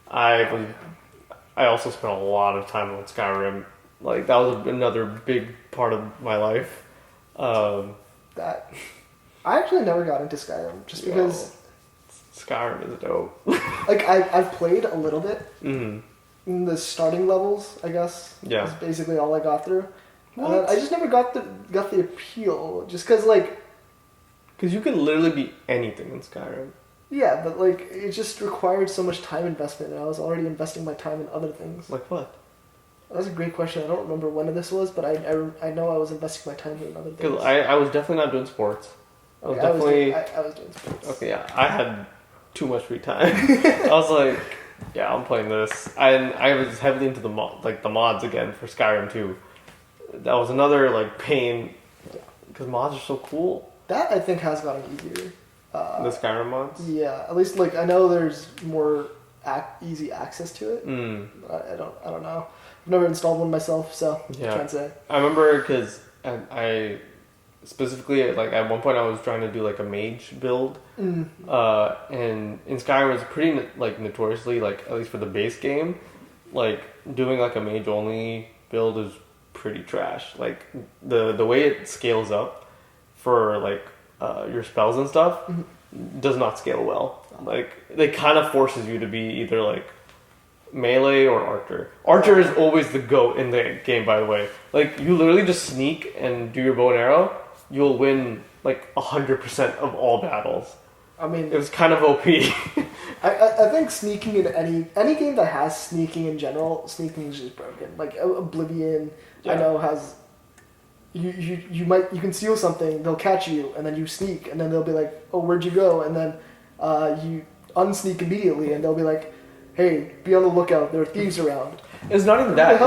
I also spent a lot of time on Skyrim. Like, that was another big part of my life. I actually never got into Skyrim just because Skyrim is dope. Like, I've played a little bit in the starting levels, I guess. Yeah, that's basically all I got through. And then I just never got the appeal, just because you could literally be anything in Skyrim. Yeah, but like it just required so much time investment, and I was already investing my time in other things. Like what? That's a great question. I don't remember when this was, but I know I was investing my time in other things. Because I was definitely not doing sports. I was doing sports. Okay, yeah. I had too much free time. I was like, yeah, I'm playing this. And I was heavily into the mods again for Skyrim too. That was another like pain because mods are so cool. That I think has gotten easier. The Skyrim mods? Yeah, at least like I know there's more easy access to it. I don't know. I've never installed one myself, so I can't say. I remember because I specifically like at one point I was trying to do like a mage build, and in Skyrim it's pretty like notoriously like at least for the base game, like doing like a mage only build is pretty trash. Like the way it scales up for like your spells and stuff does not scale well. Like it kind of forces you to be either like melee or archer. Archer is always the GOAT in the game, by the way. Like you literally just sneak and do your bow and arrow, you'll win like 100% of all battles. I mean, it was kind of OP. I think sneaking in any game that has sneaking in general, sneaking is just broken. Like Oblivion, I know has you can steal something, they'll catch you, and then you sneak, and then they'll be like, oh, where'd you go? And then you unsneak immediately, and they'll be like, hey, be on the lookout, there are thieves around. It's not even that.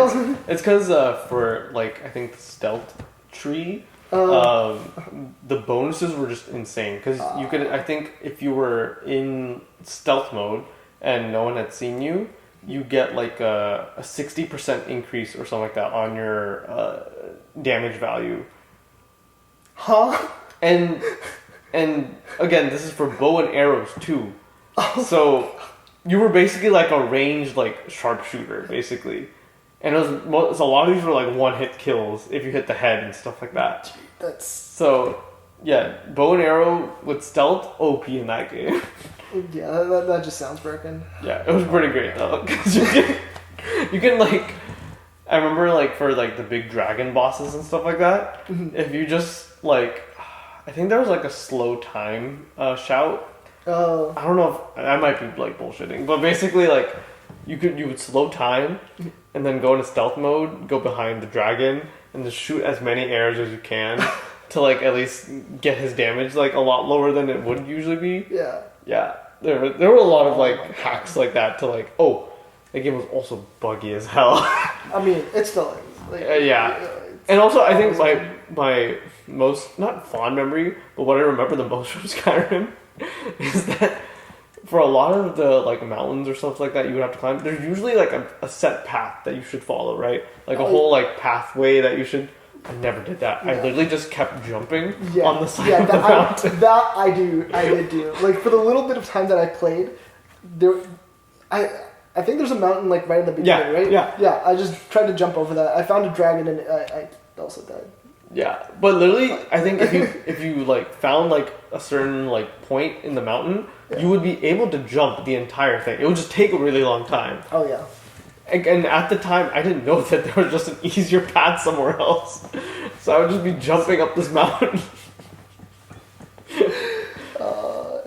It's because for like I think the stealth tree, the bonuses were just insane. Because you could, I think, if you were in stealth mode and no one had seen you, you get like a 60% increase or something like that on your damage value. Huh? And again, this is for bow and arrows too. Oh. So you were basically like a ranged like sharpshooter, basically. And a lot of these were like one-hit kills if you hit the head and stuff like that. That's So yeah, bow and arrow with stealth, OP in that game. yeah. That just sounds broken. Yeah, it was pretty great though, because you can like, I remember like for like the big dragon bosses and stuff like that, if you just like, I think there was like a slow time shout. Oh. I don't know if I might be like bullshitting, but basically like you would slow time and then go into stealth mode, go behind the dragon, and just shoot as many arrows as you can to like at least get his damage like a lot lower than it would usually be. Yeah. Yeah, there were a lot of like hacks like that to like, oh, the game was also buggy as hell. I mean, it still is. Like, yeah, and also I think my most, not fond memory, but what I remember the most from Skyrim is that for a lot of the like mountains or stuff like that you would have to climb, there's usually like a set path that you should follow, right? Like a whole like pathway that you should. I never did that. I literally just kept jumping on the side of the mountain. I did do. Like for the little bit of time that I played, I think there's a mountain like right in the beginning, right? Yeah. I just tried to jump over that. I found a dragon and I also died. Yeah, but literally, I think if you like found like a certain like point in the mountain, you would be able to jump the entire thing. It would just take a really long time. Oh yeah. And at the time, I didn't know that there was just an easier path somewhere else, so I would just be jumping up this mountain.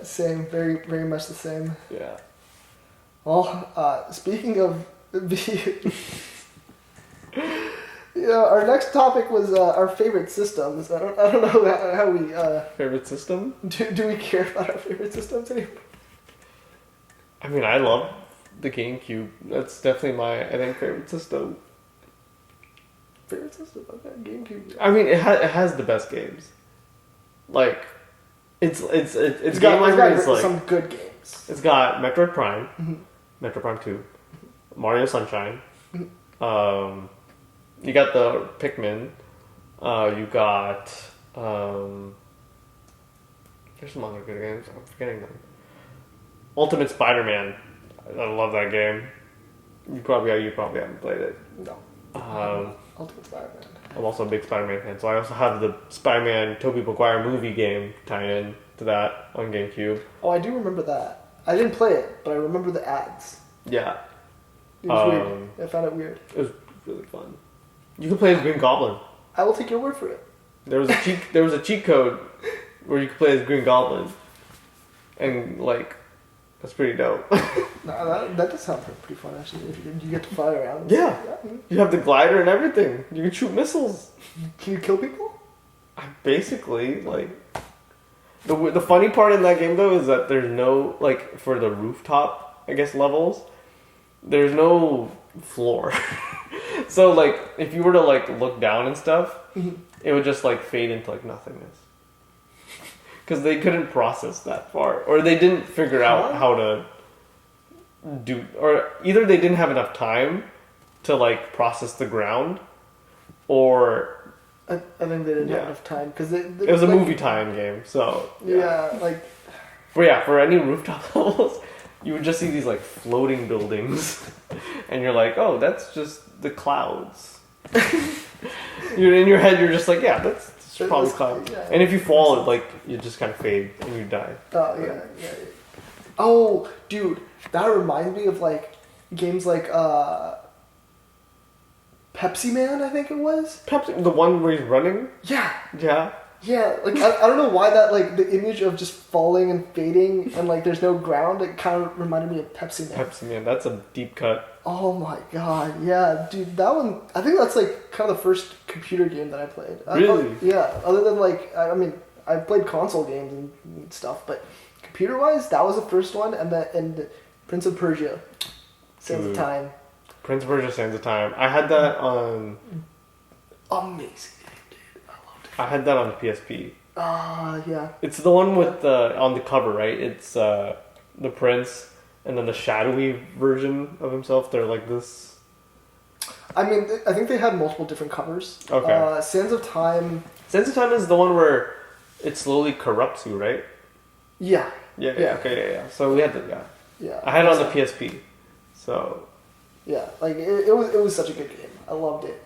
Same, very very much the same. Yeah. Well, speaking of the. Yeah, our next topic was our favorite systems. I don't know how we Favorite system? do we care about our favorite systems anymore? I mean, I love the GameCube. That's definitely my, I think, favorite system. Favorite system? Okay, GameCube. I mean, it has the best games. Like, it's got some good games. It's got Metroid Prime, Metroid Prime 2, Mario Sunshine. You got the Pikmin. You got there's some other good games. I'm forgetting them. Ultimate Spider-Man. I love that game. You probably haven't played it. No. Ultimate Spider-Man. I'm also a big Spider-Man fan, so I also have the Spider-Man Tobey Maguire movie game tied in to that on GameCube. Oh, I do remember that. I didn't play it, but I remember the ads. Yeah. It was weird. I found it weird. It was really fun. You can play as Green Goblin. I will take your word for it. There was a cheat code where you could play as Green Goblin, and like that's pretty dope. That does sound pretty fun actually. If you get to fly around. Yeah. You have the glider and everything. You can shoot missiles. Can you kill people? Basically, like the funny part in that game though is that there's no like for the rooftop, I guess levels, there's no floor. So like if you were to like look down and stuff, it would just like fade into like nothingness. Because they couldn't process that far, or they didn't figure out how to do, or either they didn't have enough time to like process the ground, or I think they didn't have enough time because it was a movie time game. So for any rooftop levels, you would just see these like floating buildings, and you're like, oh, that's just the clouds. You're in your head, you're just like, yeah, that's probably clouds. Yeah, and if you fall, it, like you just kind of fade and you die. Oh yeah. Oh, dude, that reminds me of like games like Pepsi Man, I think it was. Pepsi, the one where he's running. Yeah. Yeah, like I don't know why that like the image of just falling and fading and like there's no ground. It kind of reminded me of Pepsi Man. Pepsi Man, that's a deep cut. Oh my god, yeah, dude, that one. I think that's like kind of the first computer game that I played. Really? Yeah. Other than like, I mean, I played console games and stuff, but computer wise, that was the first one, and Prince of Persia, Sands of Time. Prince of Persia, Sands of Time. I had that on. Amazing. I had that on the PSP. Yeah. It's the one with the on the cover, right? It's the prince and then the shadowy version of himself. They're like this. I mean, I think they had multiple different covers. Okay. Sands of Time. Sands of Time is the one where it slowly corrupts you, right? Yeah. Yeah. Okay. Yeah. So we had the Yeah. I had it on the PSP. So. Yeah, like it was such a good game. I loved it.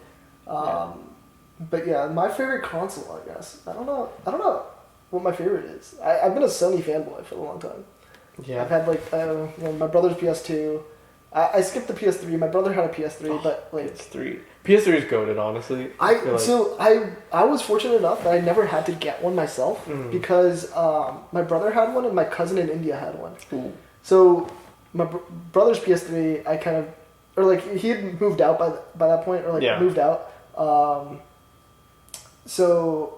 But yeah, my favorite console, I guess. I don't know what my favorite is. I've been a Sony fanboy for a long time. Yeah. I've had like my brother's PS2. I skipped the PS3. My brother had a PS3, but like PS3. PS3 is goated, honestly. I was fortunate enough that I never had to get one myself because my brother had one and my cousin in India had one. Ooh. So my brother's PS3, I kind of, or like he had moved out by that point, or like moved out. So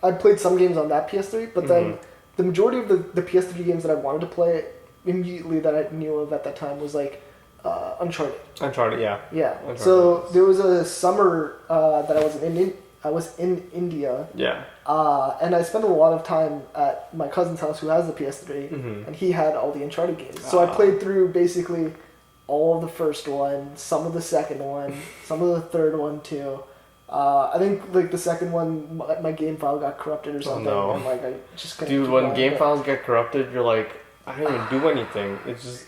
I played some games on that PS3, but then the majority of the PS3 games that I wanted to play immediately that I knew of at that time was like Uncharted. Uncharted, yeah. Yeah. Uncharted. So there was a summer that I was in India. Yeah. And I spent a lot of time at my cousin's house who has the PS3, and he had all the Uncharted games. So I played through basically all of the first one, some of the second one, some of the third one too. I think like the second one, my game file got corrupted or something, and like I just couldn't. Dude, when game files get corrupted, you're like, I don't even do anything. It's just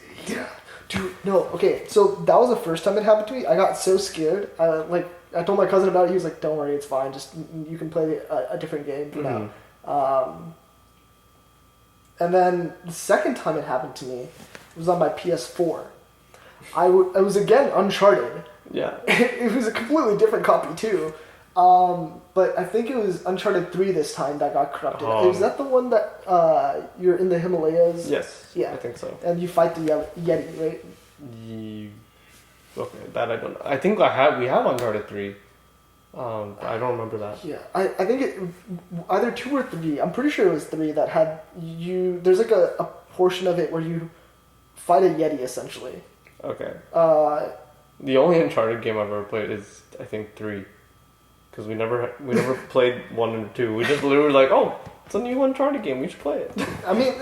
Dude, no. Okay, so that was the first time it happened to me. I got so scared. I told my cousin about it. He was like, "Don't worry, it's fine. Just you can play a different game for now." And then the second time it happened to me was on my PS4. I was again Uncharted. Yeah. It was a completely different copy too. But I think it was Uncharted 3 this time that got corrupted. Is that the one that you're in the Himalayas? Yes. Yeah. I think so. And you fight the Yeti, right? Okay, that I don't know. I think we have Uncharted 3. I don't remember that. Yeah, I think it either 2 or 3. I'm pretty sure it was 3 that had you. There's like a portion of it where you fight a Yeti essentially. Okay. The only Uncharted game I've ever played is I think 3, because we never played 1 and 2. We just literally like, oh, it's a new Uncharted game. We should play it. I mean,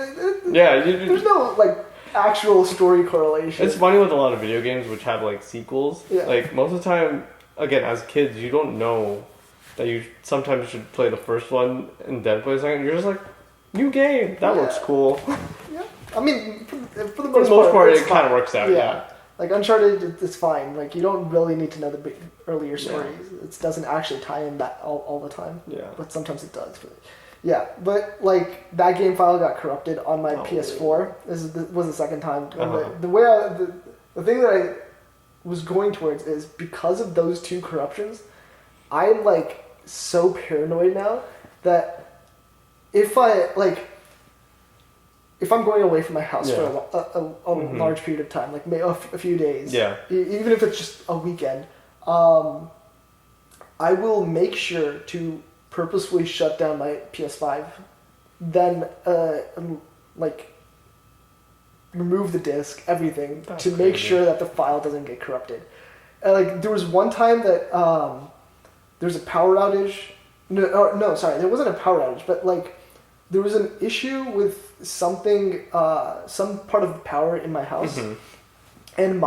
there's no like actual story correlation. It's funny with a lot of video games which have like sequels. Yeah. Like most of the time, again, as kids, you don't know that you sometimes should play the first one and then play the second. You're just like, new game. That looks cool. Yeah. I mean, for the most part, it kind of works out. Yeah. Like Uncharted, it's fine. Like you don't really need to know the big earlier stories. Yeah. It doesn't actually tie in that all the time. Yeah. But sometimes it does. But like that game file got corrupted on my PS4. This was the second time. And the thing that I was going towards is because of those 2 corruptions, I'm like so paranoid now that if I'm going away from my house for a large period of time, like maybe a few days, even if it's just a weekend, I will make sure to purposefully shut down my PS5, then remove the disc, everything, to make sure that the file doesn't get corrupted. Like there was one time that there was a power outage. No, sorry, there wasn't a power outage, but like there was an issue with something, some part of the power in my house, and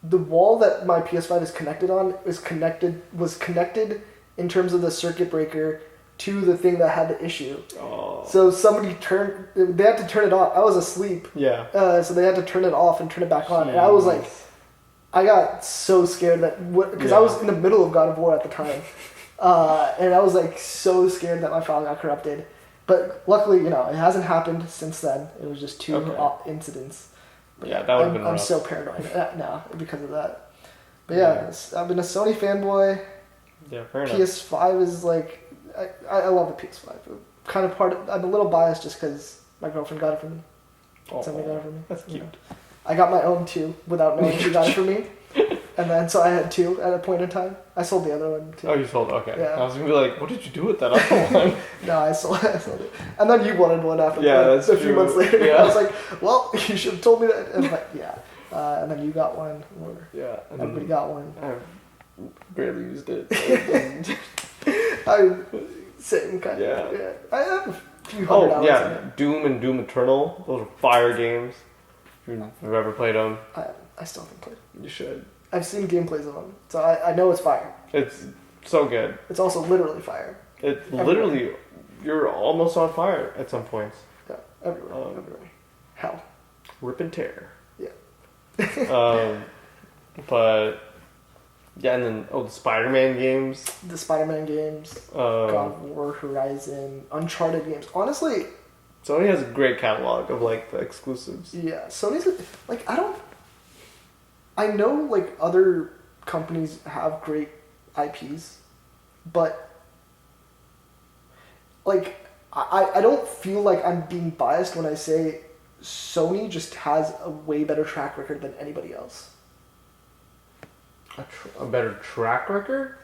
the wall that my PS5 is connected on was connected in terms of the circuit breaker to the thing that had the issue. Oh. So they had to turn it off. I was asleep. Yeah. So they had to turn it off and turn it back on. And I was like, I got so scared because I was in the middle of God of War at the time. And I was like so scared that my file got corrupted. But luckily, it hasn't happened since then. It was just 2 incidents. But yeah, that would have been rough. I'm so paranoid now because of that. But yeah, I've been a Sony fanboy. Yeah, fair enough. PS5 is like, I love the PS5. Kind of I'm a little biased just because my girlfriend got it for me. Somebody got it for me. That's cute. I got my own too without knowing she got it for me. And then, so I had 2 at a point in time. I sold the other one too. Oh, you sold it? Okay. Yeah. I was going to be like, what did you do with that other one? No, I sold it. And then you wanted one after that's a few true. months later. Yeah. I was like, well, you should have told me that. And like, yeah. And then you got one. Everybody got one. I barely used it. Same kind of. Yeah. I have a few $100 in it. Doom and Doom Eternal. Those are fire games. If you've ever played them. I still haven't played. You should. I've seen gameplays of them, so I know it's fire. It's so good. It's also literally fire. It's literally, you're almost on fire at some points. Yeah, everywhere. Hell. Rip and tear. Yeah. But yeah, and then the Spider-Man games. The Spider-Man games, God of War, Horizon, Uncharted games. Honestly, Sony has a great catalog of like the exclusives. Yeah, Sony's like I know like other companies have great IPs, but like I don't feel like I'm being biased when I say Sony just has a way better track record than anybody else. A better track record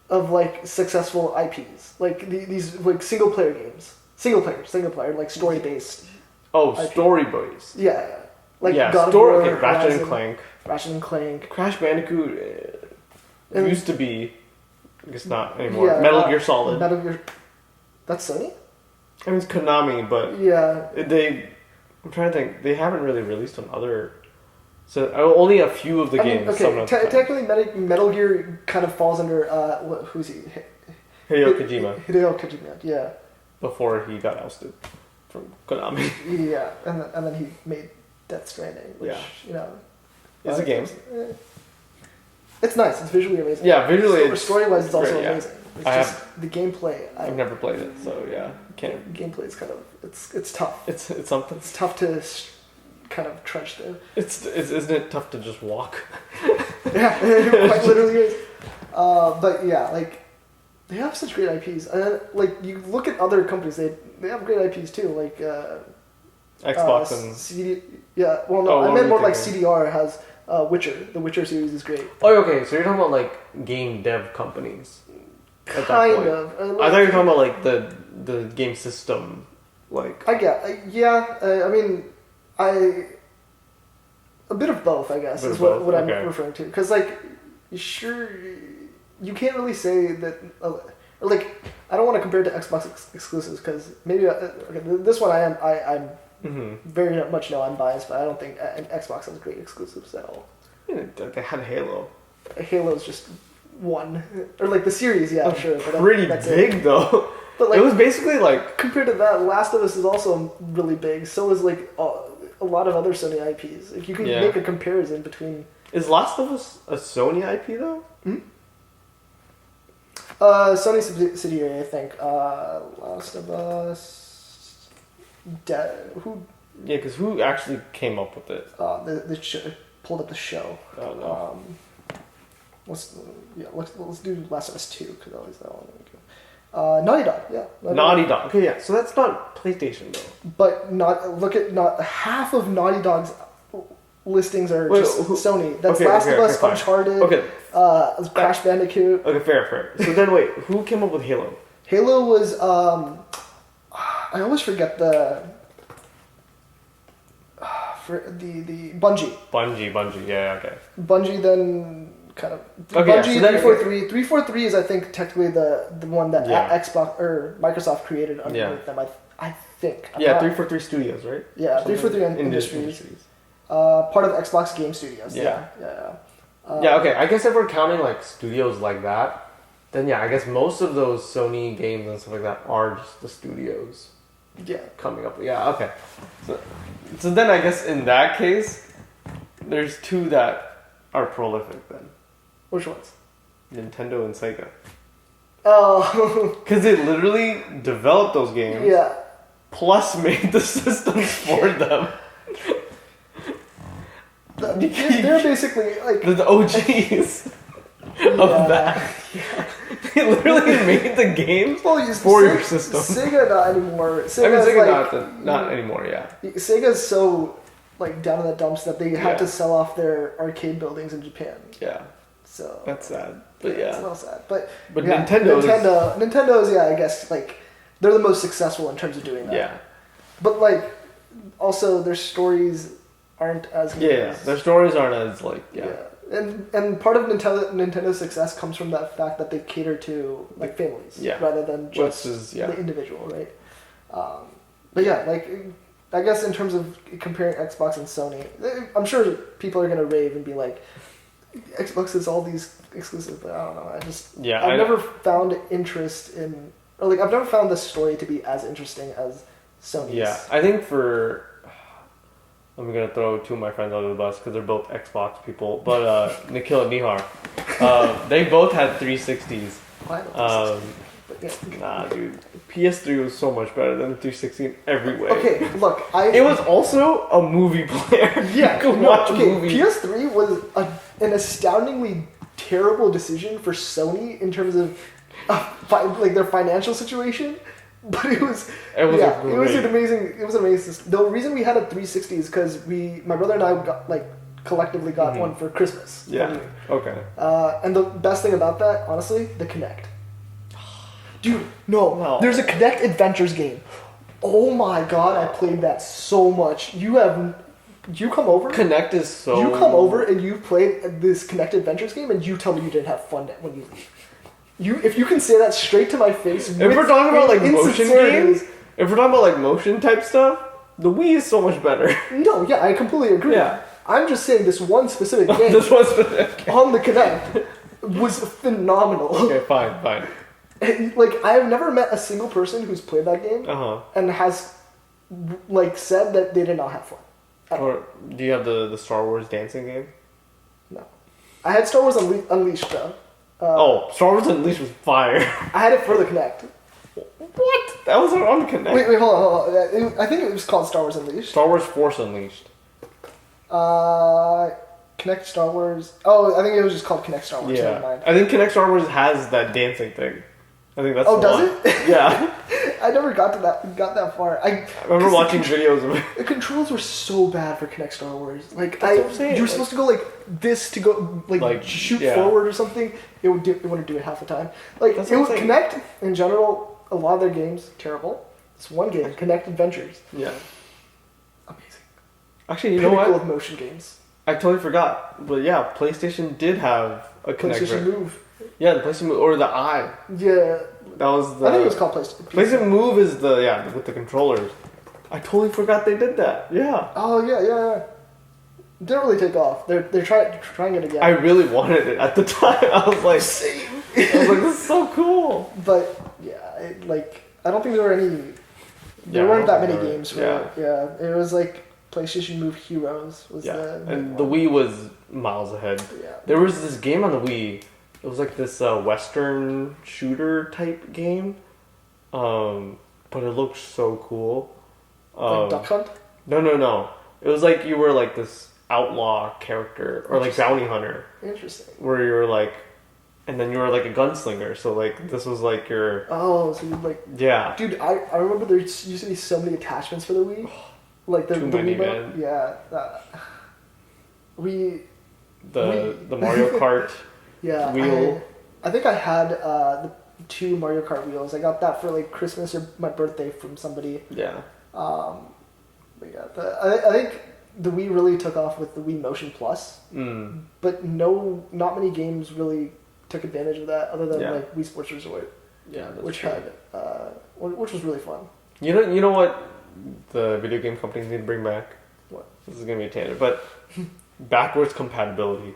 of like successful IPs, like these like single player games, single player, like story based. Oh, story based. Yeah, like yeah, God story. of War, Okay, Ratchet and Clank. Crash Bandicoot used to be. I guess not anymore. Yeah, Metal Gear Solid. Metal Gear. That's Sony. I mean, it's Konami, but yeah, I'm trying to think. They haven't really released on other. So only a few of the games. Okay, technically, Metal Gear kind of falls under who's he? Hideo Kojima. Hideo Kojima, yeah. Before he got ousted from Konami. Yeah, and then he made Death Stranding, which it's a game. It's nice. It's visually amazing. Yeah, visually. Story-wise, it's also great, amazing. It's the gameplay. I've never played it, so yeah, can't. Gameplay is kind of it's tough. It's something. It's tough to kind of trudge through. Isn't it tough to just walk? Yeah, it quite literally is. But yeah, like they have such great IPs, and like you look at other companies, they have great IPs too, like Xbox and CD. Yeah, well, no, I meant more like CDR has Witcher. The Witcher series is great. Oh, okay. So you're talking about like game dev companies. Kind of. I thought you were talking about like the game system, like. I get. I mean, a bit of both, I guess, is what I'm referring to. Because like, you can't really say that. Like, I don't want to compare it to Xbox exclusives because maybe this one I'm very much know I'm biased, but I don't think Xbox has great exclusives at all. Yeah, they had Halo. Halo's just one, or like the series, yeah, sure. But that's big though. But like, it was basically like compared to that, Last of Us is also really big. So is like a lot of other Sony IPs. If you can make a comparison between. Is Last of Us a Sony IP though? Sony subsidiary, I think. Last of Us. Who? Yeah, because who actually came up with it? The pulled up the show. Oh no. Let's do Last of Us 2 because I always that one. Naughty Dog, yeah. Naughty Dog. Okay, yeah. So that's not PlayStation though. But not half of Naughty Dog's listings are just Sony. That's Last of Us, Uncharted, Crash Bandicoot. Okay, fair. So then wait, who came up with Halo? Halo was I always forget the Bungie. Bungie, yeah, okay. Bungie then kind of Bungie 343. 343 is I think technically the one that Xbox or Microsoft created underneath them. I think. 343 Studios, right? Yeah, 343 Industries. Part of Xbox Game Studios. Yeah. Okay. I guess if we're counting like studios like that, then I guess most of those Sony games and stuff like that are just the studios. Yeah. Coming up. Yeah. Okay. So then I guess in that case, there's two that are prolific then. Which ones? Nintendo and Sega. Oh. Because they literally developed those games. Yeah. Plus made the systems for them. They're basically like the OGs of that. Yeah. They literally made the games for your system. Sega not anymore. Sega not anymore. Yeah. Sega's so like down in the dumps that they had to sell off their arcade buildings in Japan. Yeah. So that's sad. But it's a little sad. But Nintendo's I guess like they're the most successful in terms of doing that. Yeah. But like also their stories aren't as good. Yeah, their stories aren't as like And part of Nintendo's success comes from that fact that they cater to like families rather than just the individual, right? But yeah, like I guess in terms of comparing Xbox and Sony, I'm sure people are gonna rave and be like, Xbox has all these exclusives, but I don't know. I never found interest in, or like I've never found the story to be as interesting as Sony's. Yeah, I think I'm gonna throw two of my friends under the bus because they're both Xbox people, but Nikhil and Nihar, they both had 360s. Nah, dude. PS3 was so much better than 360 in every way. Okay, look, it was also a movie player. Yeah, you could watch movies. PS3 was an astoundingly terrible decision for Sony in terms of like their financial situation, but it was an amazing. The reason we had a 360 is because my brother and I collectively got one for Christmas. Yeah. Okay. And the best thing about that, honestly, the Kinect. Dude, no. There's a Kinect Adventures game. Oh my god, I played that so much. You come over. Kinect is so. You come over and you played this Kinect Adventures game, and you tell me you didn't have fun when you leave. If you can say that straight to my face. If we're talking about like motion games, if we're talking about like motion type stuff, the Wii is so much better. No, yeah, I completely agree. Yeah. I'm just saying this one specific game. On the Kinect was phenomenal. Okay, fine. And, I have never met a single person who's played that game and has said that they did not have fun. Or do you have the Star Wars dancing game? No, I had Star Wars Unleashed though. Star Wars Unleashed was fire. I had it for the Kinect. What? That was on Kinect. Wait, hold on. I think it was called Star Wars Unleashed. Star Wars Force Unleashed. Kinect Star Wars. Oh, I think it was just called Kinect Star Wars. Yeah. Never mind. I think Kinect Star Wars has that dancing thing. I think that's. Oh, does it? Yeah. I never got that far. I remember watching videos of it. The controls were so bad for Kinect Star Wars. That's what I'm saying. You were supposed to go this to go shoot forward or something. It wouldn't do it half the time. It was Kinect in general. A lot of their games terrible. It's one game, Kinect Adventures. Yeah. Amazing. Actually, you know what? Pinnacle of motion games. I totally forgot. But yeah, PlayStation did have a Kinect. PlayStation Move. Yeah, the PlayStation Move, or the Eye. Yeah. That was the. I think it was called PlayStation. PlayStation Move is with the controllers. I totally forgot they did that. Yeah. Oh yeah. Didn't really take off. They're trying it again. I really wanted it at the time. I was like, same. I was like, this is so cool. But yeah, I don't think there were any. There weren't that many games for it. Yeah, it was PlayStation Move Heroes was and the Wii was miles ahead. Yeah. There was this game on the Wii. It was this Western shooter type game, but it looked so cool. Duck Hunt? No. It was you were this outlaw character or bounty hunter. Interesting. Where you were and then you were a gunslinger. So this was your. Oh, so you Yeah. Dude, I remember there used to be so many attachments for the Wii. Too many, man. Yeah. The Mario Kart. Yeah, wheel. I think I had the 2 Mario Kart wheels. I got that for Christmas or my birthday from somebody. Yeah. But yeah, I think the Wii really took off with the Wii Motion Plus. But not many games really took advantage of that other than Wii Sports Resort. Yeah, which was really fun. You know what the video game companies need to bring back? What? This is gonna be a tangent, but backwards compatibility.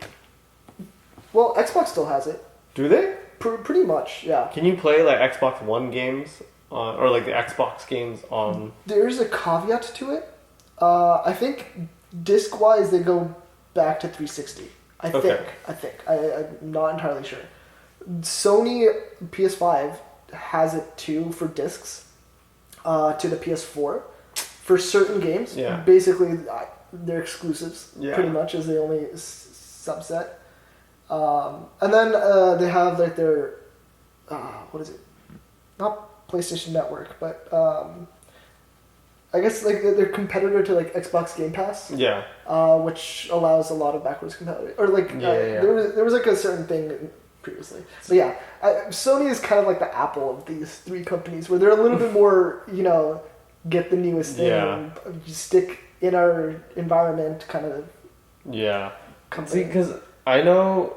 Well, Xbox still has it. Do they? Pretty much, yeah. Can you play Xbox One games or the Xbox games on? There's a caveat to it. I think disc-wise they go back to 360. I think. I'm not entirely sure. Sony PS5 has it too for discs to the PS4 for certain games. Yeah. Basically, they're exclusives. Yeah. Pretty much is the only subset. And then they have their what is it? Not PlayStation Network, but I guess their competitor to Xbox Game Pass. Yeah. Which allows a lot of backwards compatibility, or there was a certain thing previously. So yeah, Sony is kind of the Apple of these 3 companies, where they're a little bit more get the newest thing and stick in our environment kind of. Yeah. Company. See, because I know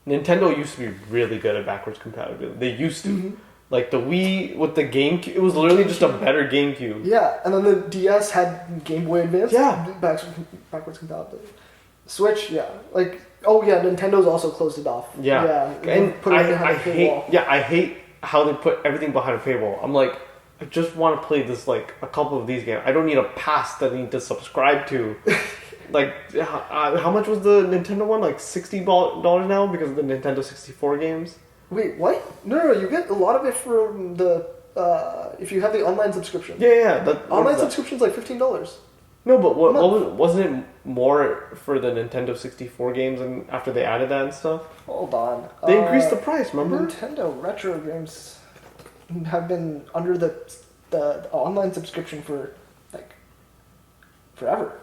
Nintendo used to be really good at backwards compatibility. They used to. Mm-hmm. The Wii with the GameCube, it was literally just a better GameCube. Yeah, and then the DS had Game Boy Advance. Yeah. Backwards compatibility. Switch, yeah. Like, oh yeah, Nintendo's also closed it off. Yeah. Yeah. And Put it behind a hate, paywall. yeah, I hate how they put everything behind a paywall. I'm like, I just want to play this, like, a couple of these games. I don't need a pass that I need to subscribe to. Like, how much was the Nintendo one? Like $60 now because of the Nintendo 64 games? Wait, what? No, you get a lot of it from the if you have the online subscription. Yeah. Online subscription's like $15. No, but wasn't it more for the Nintendo 64 games and after they added that and stuff? Hold on. They increased the price, remember? Nintendo retro games have been under the online subscription for like forever.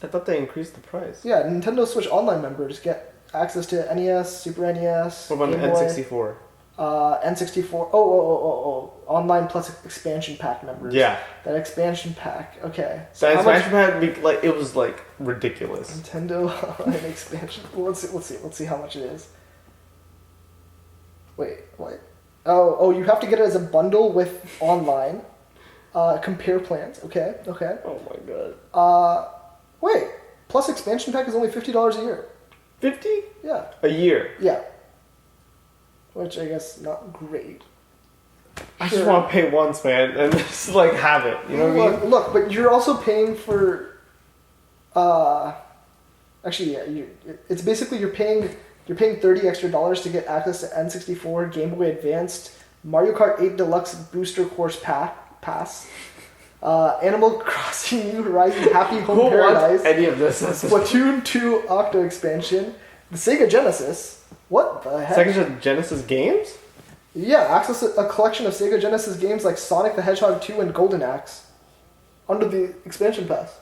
I thought they increased the price. Yeah, Nintendo Switch Online members get access to NES, Super NES, What about Game the Boy, N64? N64. Oh. Online plus expansion pack members. Yeah. That expansion pack. Okay. So how expansion pack, like, it was like ridiculous. Nintendo Online expansion. Well, let's see how much it is. Wait, what? Oh, you have to get it as a bundle with online. Compare plans. Okay. Oh my god. Wait. Plus expansion pack is only $50 a year. 50? Yeah. A year. Yeah. Which I guess not great. I just want to pay once, man, and just like have it. You know what I mean? Look, but you're also paying for. Actually, yeah. It's basically you're paying $30 extra to get access to N64, Game Boy Advanced, Mario Kart 8 Deluxe Booster Course Pass, Animal Crossing New Horizons Happy Home Who Paradise, wants any of this? Splatoon 2 Octo Expansion, the Sega Genesis. What the heck? Sega Genesis games? Yeah, access a collection of Sega Genesis games like Sonic the Hedgehog 2 and Golden Axe under the expansion pass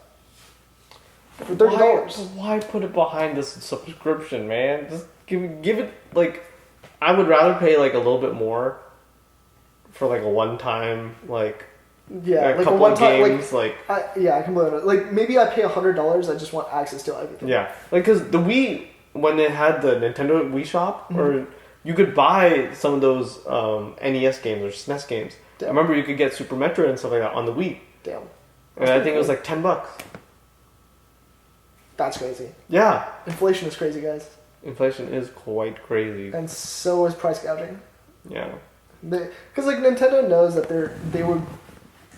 for $30. Why put it behind this subscription, man? Just give it like, I would rather pay like a little bit more for like a one-time like yeah, a like couple a one-time of games like I can believe it. Like maybe I pay $100. I just want access to everything. yeah, like because the Wii when it had the Nintendo Wii Shop or you could buy some of those NES games or SNES games. Damn. I remember you could get Super Metroid and stuff like that on the Wii. Damn. And I think it was like $10. That's crazy. Yeah. Inflation is crazy, guys. Inflation is quite crazy. And so is price gouging. Yeah. Because like Nintendo knows that they would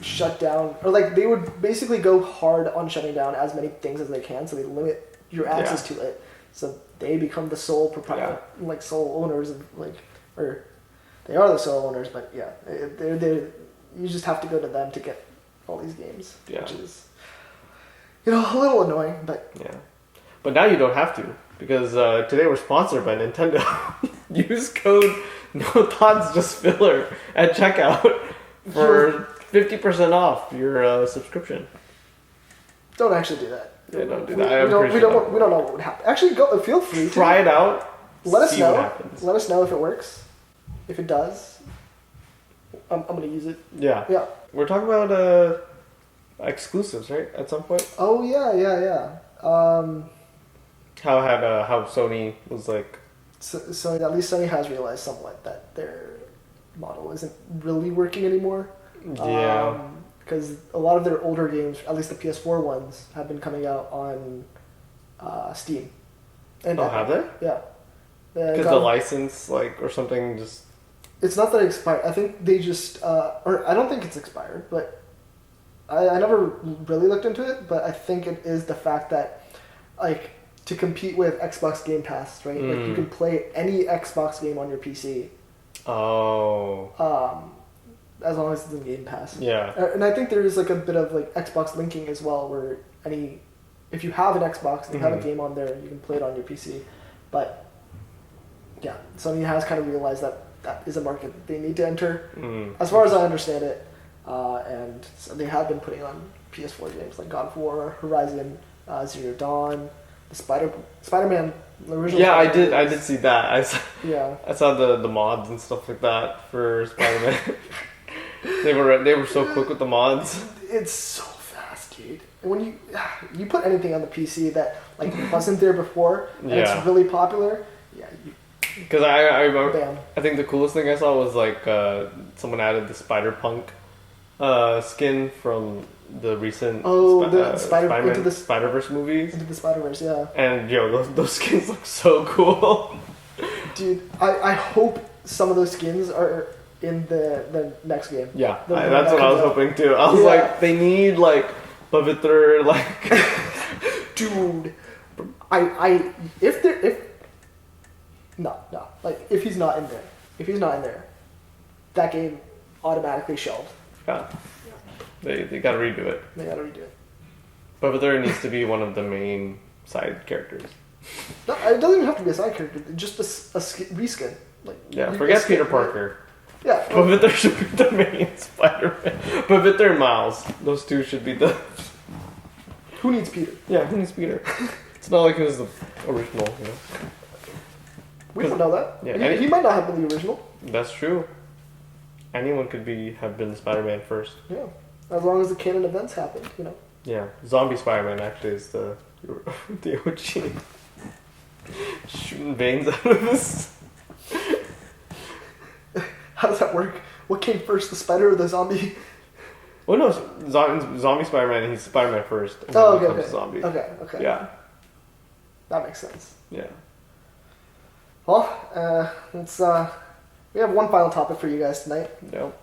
shut down, or like they would basically go hard on shutting down as many things as they can, so they limit your access to it. So they become the sole proprietor, like sole owners of like, or they are the sole owners, but yeah, they you just have to go to them to get all these games, which is, you know, a little annoying, but yeah. But now you don't have to because today we're sponsored by Nintendo. Use code No Thoughts Just Filler at checkout for 50% off your subscription. Don't actually do that. Yeah, don't do We that. don't know what would happen. Actually, feel free to try it out. Let us know. What happens. Let us know if it works. If it does, I'm gonna use it. Yeah. Yeah. We're talking about exclusives, right? At some point. Oh yeah. How Sony was like. So at least Sony has realized somewhat that their model isn't really working anymore. Yeah. Because a lot of their older games, at least the PS4 ones, have been coming out on Steam. And have they? Yeah. Because the license, like, or something just... It's not that it expired. I think they just... or I don't think it's expired, but... I never really looked into it, but I think it is the fact that, like, to compete with Xbox Game Pass, right? Like, you can play any Xbox game on your PC. Oh. As long as it's in Game Pass. Yeah. And I think there is like a bit of like Xbox linking as well, where if you have an Xbox and you have a game on there, you can play it on your PC. But yeah, Sony has kind of realized that is a market they need to enter, as far as I understand it. And so they have been putting on PS4 games like God of War, Horizon, Zero Dawn, the Spider-Man. The original. Yeah, Spider-Man I did see that. I saw the mods and stuff like that for Spider-Man. They were so quick with the mods. It's so fast, dude. When you put anything on the PC that like wasn't there before and it's really popular, because I remember, bam. I think the coolest thing I saw was like someone added the Spider-Punk skin from the recent Spider-Verse movies. Into the Spider-Verse, yeah. And yo, those skins look so cool. Dude, I hope some of those skins are in the next game. Yeah, that's what I was hoping too. I was like, they need like Pavitr, like dude. If he's not in there, that game automatically shelved. Yeah. They gotta redo it. Pavitr needs to be one of the main side characters. No, it doesn't even have to be a side character. Just a reskin. Forget Peter Parker. Yeah. Pavitr should be the main Spider-Man. Pavitr and Miles. Those two should be the... Who needs Peter? Yeah, who needs Peter? It's not like he was the original, you know? We don't know that. Yeah, he might not have been the original. That's true. Anyone could have been Spider-Man first. Yeah. As long as the canon events happened, you know. Yeah. Zombie Spider-Man actually is the OG. Shooting veins out of his... How does that work? What came first, the spider or the zombie? Well, no, Zombie Spider-Man, he's Spider-Man first. And then he becomes a zombie. Okay. Yeah. That makes sense. Yeah. Well, we have one final topic for you guys tonight. Yep.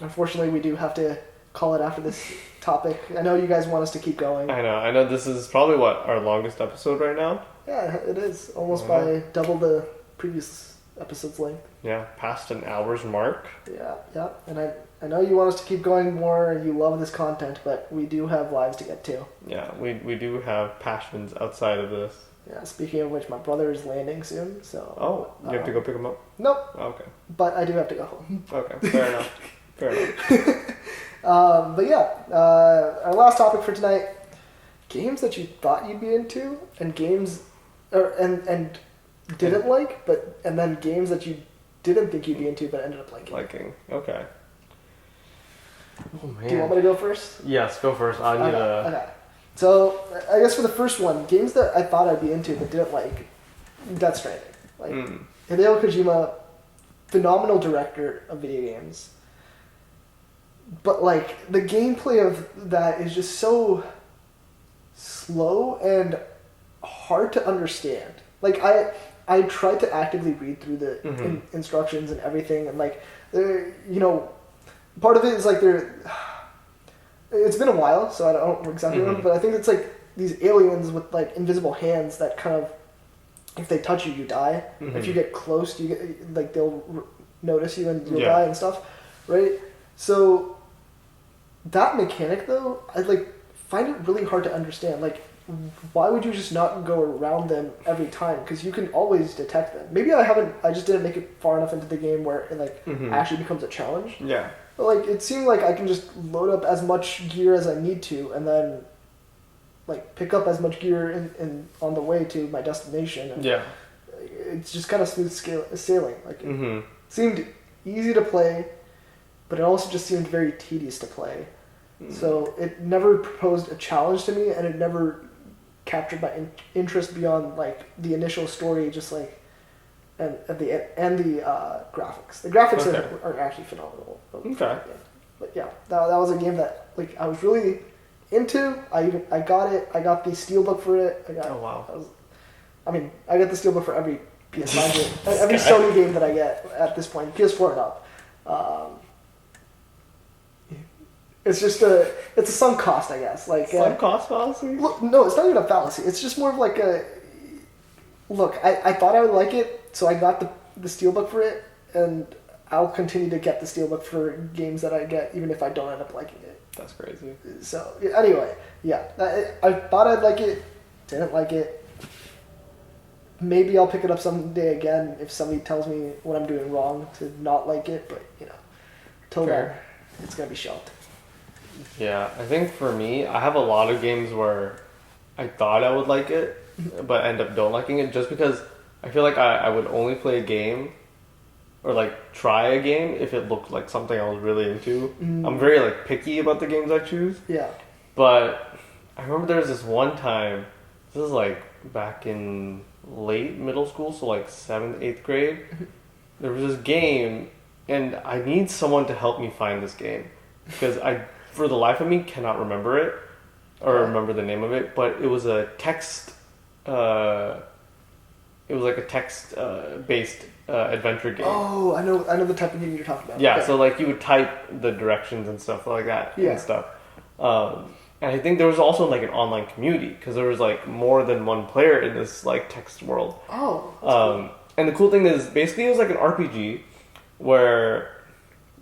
Unfortunately, we do have to call it after this topic. I know you guys want us to keep going. I know. This is probably our longest episode right now. Yeah, it is. Almost by double the previous episode's length. Yeah, past an hour's mark. Yeah. And I know you want us to keep going more and you love this content, but we do have lives to get to. Yeah, we do have passions outside of this. Yeah, speaking of which, my brother is landing soon, so... Oh, you have to go pick him up? Nope. Oh, okay. But I do have to go home. Okay, fair enough. But yeah, our last topic for tonight, games that you thought you'd be into, and games... and didn't like, and then games that you didn't think you'd be into, but ended up liking. Okay. Oh, man. Do you want me to go first? Yes, go first. Okay. So, I guess for the first one, games that I thought I'd be into but didn't like, Death Stranding. Hideo Kojima, phenomenal director of video games. But, the gameplay of that is just so slow and hard to understand. I tried to actively read through the instructions and everything, and, part of it is, it's been a while, so I don't exactly remember, but I think it's these aliens with invisible hands that kind of, if they touch you, you die. If you get close, you get they'll notice you and you'll die and stuff, right? So that mechanic though, I find it really hard to understand. Why would you just not go around them every time? Because you can always detect them. Maybe I just didn't make it far enough into the game where it actually becomes a challenge. Yeah. But it seemed like I can just load up as much gear as I need to, and then pick up as much gear in on the way to my destination. And it's just kind of smooth sailing. It seemed easy to play, but it also just seemed very tedious to play. So it never proposed a challenge to me, and it never captured my interest beyond the initial story, just and the graphics. The graphics are actually phenomenal. Okay. But yeah, that was a game that I was really into. I got it. I got the steelbook for it. Oh wow. I got the steelbook for every PS5 game, every Sony game that I get at this point, PS4 and up. It's just it's a sunk cost, I guess. Sunk cost fallacy? Look, no, it's not even a fallacy. It's just more of look, I thought I would like it, so I got the steelbook for it, and I'll continue to get the steelbook for games that I get, even if I don't end up liking it. That's crazy. So, anyway, yeah. I thought I'd like it, didn't like it. Maybe I'll pick it up someday again if somebody tells me what I'm doing wrong to not like it, but, till then, it's going to be shelved. Yeah, I think for me, I have a lot of games where I thought I would like it, but end up don't liking it, just because I feel like I would only play a game or try a game if it looked like something I was really into. I'm very picky about the games I choose. Yeah. But I remember there was this one time, this is back in late middle school, so 7th, 8th grade. There was this game, and I need someone to help me find this game. because I, for the life of me, cannot remember it or remember the name of it. But it was a text. It was like a text based adventure game. Oh, I know the type of game you're talking about. Yeah, okay. so like you would type the directions and stuff like that Yeah. and stuff. And I think there was also like an online community because there was like more than one player in this like text world. Oh. That's cool. And the cool thing is basically it was like an RPG where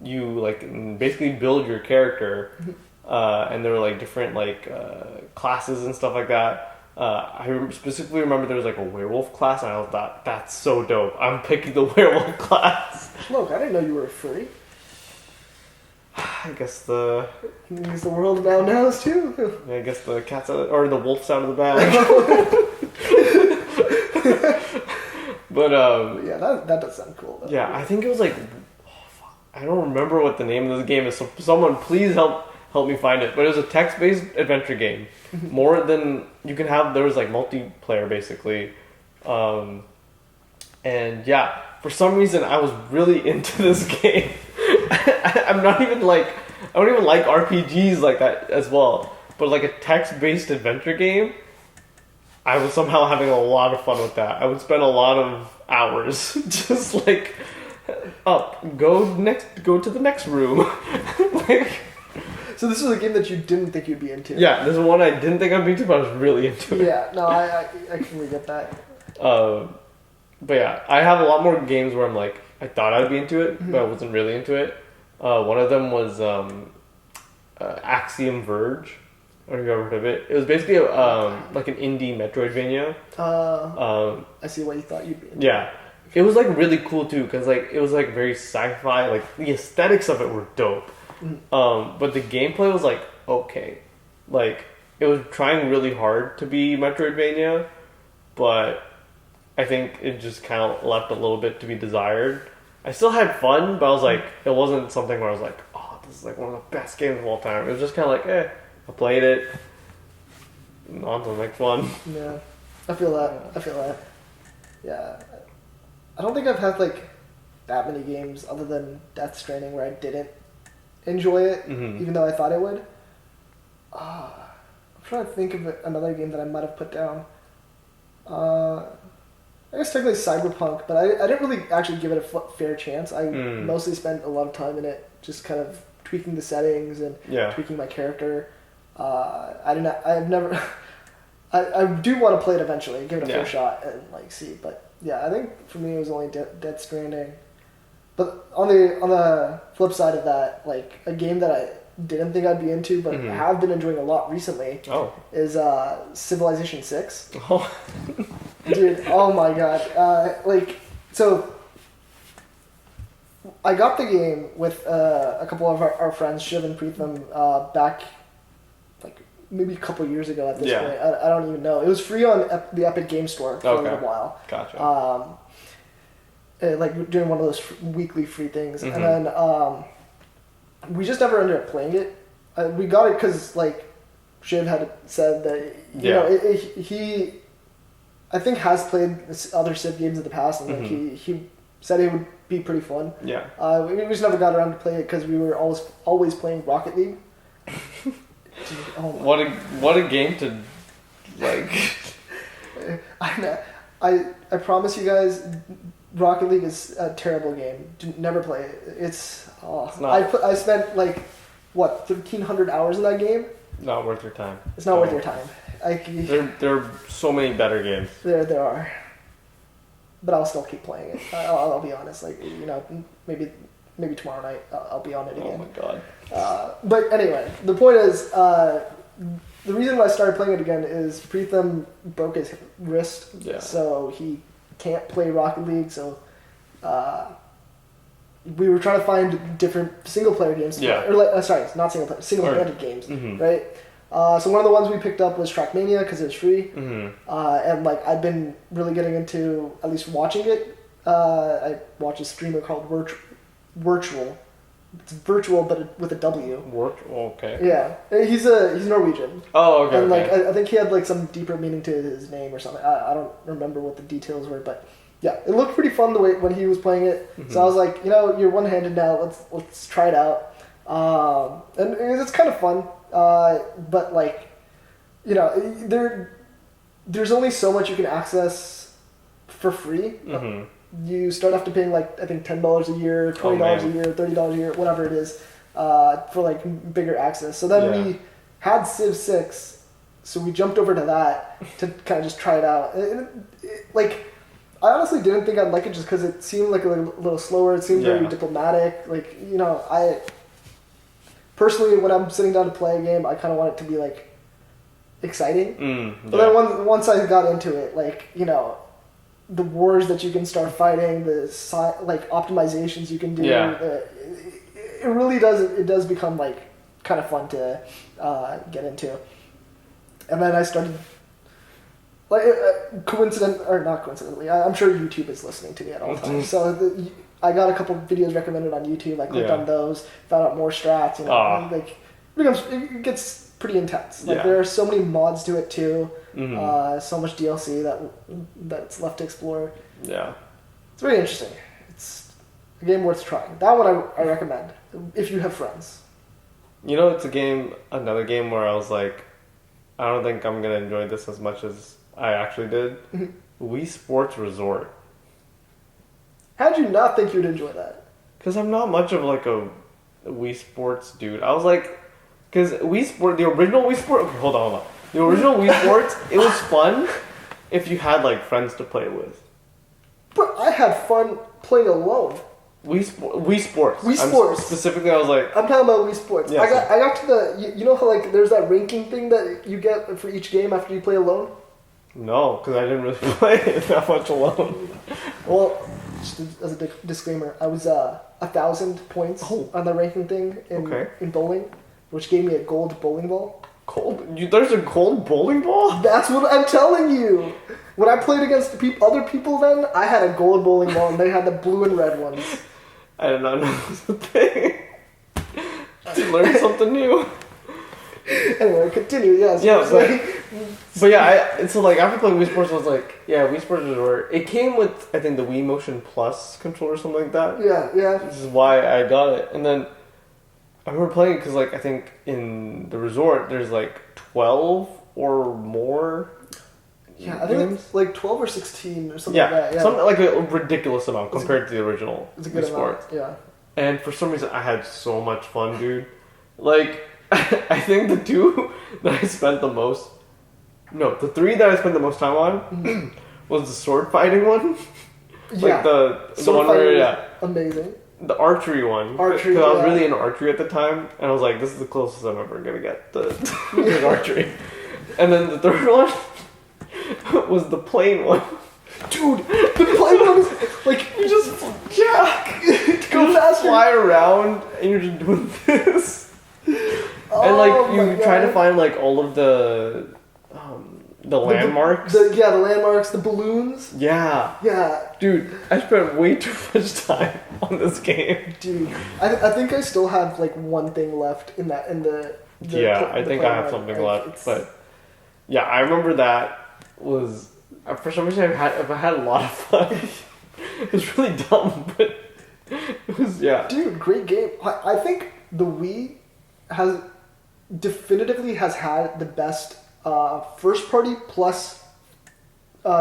you like basically build your character, and there were like different like classes and stuff like that. Specifically remember there was like a werewolf class, and I thought that's so dope. I'm picking the werewolf class. Look, I didn't know you were a furry. I guess the world now knows too. I guess the cat's out or the wolf's out of the bag. But yeah, that does sound cool. Though. yeah, I think it was like I don't remember what the name of the game is. So someone please help me find it. But it was a text-based adventure game. More than you can have. There was like multiplayer basically, and yeah, for some reason I was really into this game. I'm not even like I don't even like RPGs like that as well. But like a text-based adventure game, I was somehow having a lot of fun with that. I would spend a lot of hours just like go to the next room. Like, so this was a game that you didn't think you'd be into. yeah, this is one I didn't think I'd be into, but I was really into it. Yeah, no, I can get that. But yeah, I have a lot more games where I'm like, I thought I'd be into it, but I wasn't really into it. One of them was Axiom Verge. I don't know if you've ever heard of it. It was basically like an indie Metroidvania. I see what you thought you'd be into. Yeah. It was like really cool too, because like it was like very sci-fi. Like the aesthetics of it were dope. But the gameplay was like okay. Like it was trying really hard to be Metroidvania, but I think it just kind of left a little bit to be desired. I still had fun, but I was like, it wasn't something where I was like, oh, this is like one of the best games of all time. It was just kind of like, I played it. On to the next one. Yeah, I feel that. Yeah, I don't think I've had like that many games other than Death Stranding where I didn't enjoy it, even though I thought I would. I'm trying to think of another game that I might have put down. I guess technically Cyberpunk, but I didn't really actually give it a fair chance. I mostly spent a lot of time in it, just kind of tweaking the settings and tweaking my character. I do want to play it eventually, give it a fair shot and like see. But yeah, I think for me it was only Death Stranding. But on the flip side of that, like a game that I didn't think I'd be into, but have been enjoying a lot recently, is Civilization 6. Oh. Dude, oh my god. So I got the game with a couple of our friends, Shiv and Preetham, back like maybe a couple years ago at this point. I don't even know. It was free on the Epic Game Store for a little while. Gotcha. Like doing one of those weekly free things. And then we just never ended up playing it. We got it because like Shiv had said that you know he I think has played other Civ games in the past, and like he said it would be pretty fun. Yeah. We just never got around to play it because we were always playing Rocket League. Dude, oh what a game to like. I promise you guys, Rocket League is a terrible game. Never play it. It's not. I spent like what 1,300 hours in that game. Not worth your time. It's not worth your time. There are so many better games. There are, but I'll still keep playing it. I'll be honest. Like maybe tomorrow night I'll be on it again. Oh my god. But anyway, the point is, the reason why I started playing it again is Preetham broke his wrist, so he can't play Rocket League. So we were trying to find different single player games. Not single player, single handed games, right? So one of the ones we picked up was Trackmania because it was free, and like I've been really getting into at least watching it. I watch a streamer called Virtual. It's virtual, but with a W. Okay. Yeah, he's Norwegian. Oh, okay. And like okay. I think he had like some deeper meaning to his name or something. I don't remember what the details were, but yeah, it looked pretty fun the way when he was playing it. So I was like, you're one handed now. Let's try it out. And it's kind of fun. But like, you know, there's only so much you can access for free. Mm-hmm. You start off to paying like I think $10 a year, $20 a year, $30 a year, whatever it is, for like bigger access. So then we had Civ 6, so we jumped over to that to kind of just try it out. Like, I honestly didn't think I'd like it just because it seemed like a little slower. It seemed very diplomatic. Like, you know, I personally, when I'm sitting down to play a game, I kind of want it to be like exciting. But then once I got into it, like, you know, the wars that you can start fighting, the like optimizations you can do, it really does become like kind of fun to get into. And then I started, like, not coincidentally, I'm sure YouTube is listening to me at all times. So I got a couple videos recommended on YouTube. I clicked on those, found out more strats. You know, and like it gets pretty intense. Like there are so many mods to it too. So much DLC that's left to explore. Yeah, it's very interesting. It's a game worth trying. That one I recommend if you have friends. You know, it's another game where I was like, I don't think I'm gonna enjoy this as much as I actually did. Wii Sports Resort. How'd you not think you'd enjoy that? Because I'm not much of like a Wii Sports dude. I was like, because Wii Sport, the original Wii Sport. Okay, hold on. The original Wii Sports, it was fun if you had like friends to play with. But I had fun playing alone. Wii Sports. Wii Sports. Specifically, I was like, I'm talking about Wii Sports. Yeah, I got to the. You know how like there's that ranking thing that you get for each game after you play alone. No, because I didn't really play that much alone. Well, just as a disclaimer, I was 1,000 points on the ranking thing in bowling, which gave me a gold bowling ball. There's a gold bowling ball? That's what I'm telling you. When I played against other people then, I had a gold bowling ball and they had the blue and red ones. I did not know it was a thing. I learned something new. Anyway, continue, yes. But yeah, so like after playing Wii Sports, I was like, yeah, Wii Sports Resort. It came with, I think, the Wii Motion Plus controller or something like that. Yeah. This is why I got it. And then I remember playing it because, like, I think in the resort there's like 12 or more. Yeah, I think it's like 12 or 16 or something like that. Yeah, something like a ridiculous amount compared to the original Wii Sports. Yeah. And for some reason, I had so much fun, dude. Like, I think the two that I spent the most. No, the three that I spent the most time on was the sword fighting one. Yeah. Like the one where, amazing. The archery one. Archery, because I was really into archery at the time, and I was like, this is the closest I'm ever gonna get to archery. And then the third one was the plane one. Dude, the plane one is like you just go faster. Fly around and you're just doing this. And like you try to find like all of the landmarks. The landmarks, the balloons. Yeah. Dude, I spent way too much time on this game. Dude, I think I still have like one thing left in the I think I have something left. But yeah, I remember that was for some reason I've had a lot of fun. It was really dumb, but it was Dude, great game. I think the Wii definitively has had the best first party plus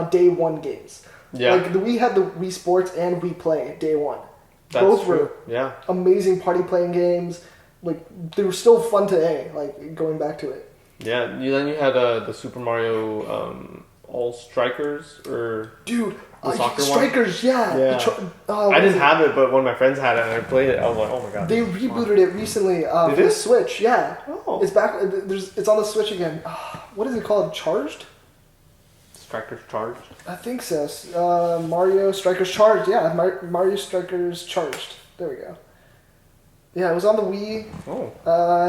day one games. Yeah. Like the Wii had the Wii Sports and Wii Play day one. Both were amazing party playing games. Like they were still fun today. Like going back to it. Yeah. Then you had the Super Mario All Strikers or dude. The soccer Strikers, one? Yeah. I didn't have it, but when my friends had it and I played it, I was like, oh my god. They rebooted it recently for the Switch. Yeah. Oh. It's back. It's on the Switch again. What is it called? Charged? Strikers Charged? I think so. Mario Strikers Charged. Yeah, Mario Strikers Charged. There we go. Yeah, it was on the Wii. Oh.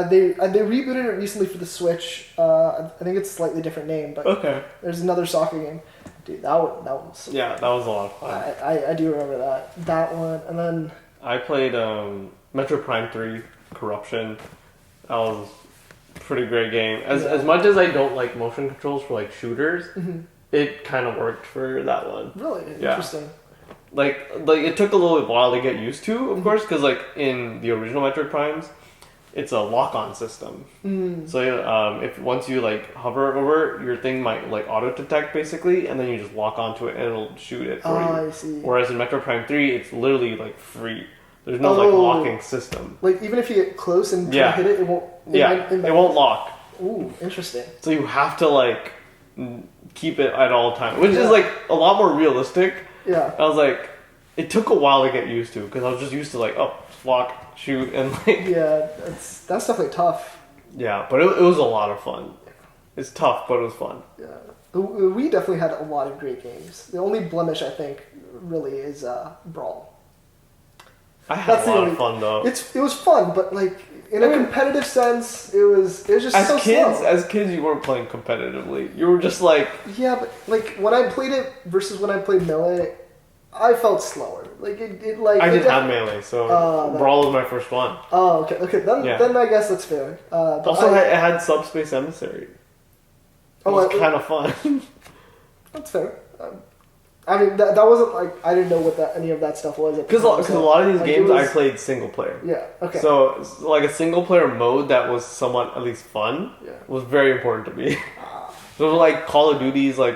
They rebooted it recently for the Switch. I think it's a slightly different name, but there's another soccer game. Dude, that one was so that was a lot of fun. I do remember that one, and then I played Metro Prime 3 Corruption. That was a pretty great game. As much as I don't like motion controls for like shooters, it kind of worked for that one. Really interesting. Like it took a little while to get used to, of course, because like in the original Metroid Primes, it's a lock-on system. So if once you like hover over it, your thing might like auto-detect basically, and then you just lock onto it and it'll shoot it for you. I see. Whereas in Metro Prime 3, it's literally like free. There's no like locking system. Like even if you get close and try to hit it, it won't. It won't lock. Ooh, interesting. So you have to like keep it at all times, which is like a lot more realistic. Yeah. I was like, it took a while to get used to because I was just used to like lock, shoot, and like. Yeah, that's definitely tough. Yeah, but it was a lot of fun. It's tough, but it was fun. Yeah, we definitely had a lot of great games. The only blemish I think really is Brawl. I had a lot of fun though. It was fun, but like in a competitive sense, it was just so slow. As kids, you weren't playing competitively. You were just like. Yeah, but like when I played it versus when I played Melee, I felt slower. Like it like. I didn't have Melee, so Brawl was my first one. Oh, okay. Then I guess that's fair. Also, it had Subspace Emissary. It was kind of fun. That's fair. I mean, that wasn't like I didn't know what any of that stuff was. Because a lot of these games I played single player. Yeah. Okay. So like a single player mode that was somewhat at least fun was very important to me. So like Call of Duty's like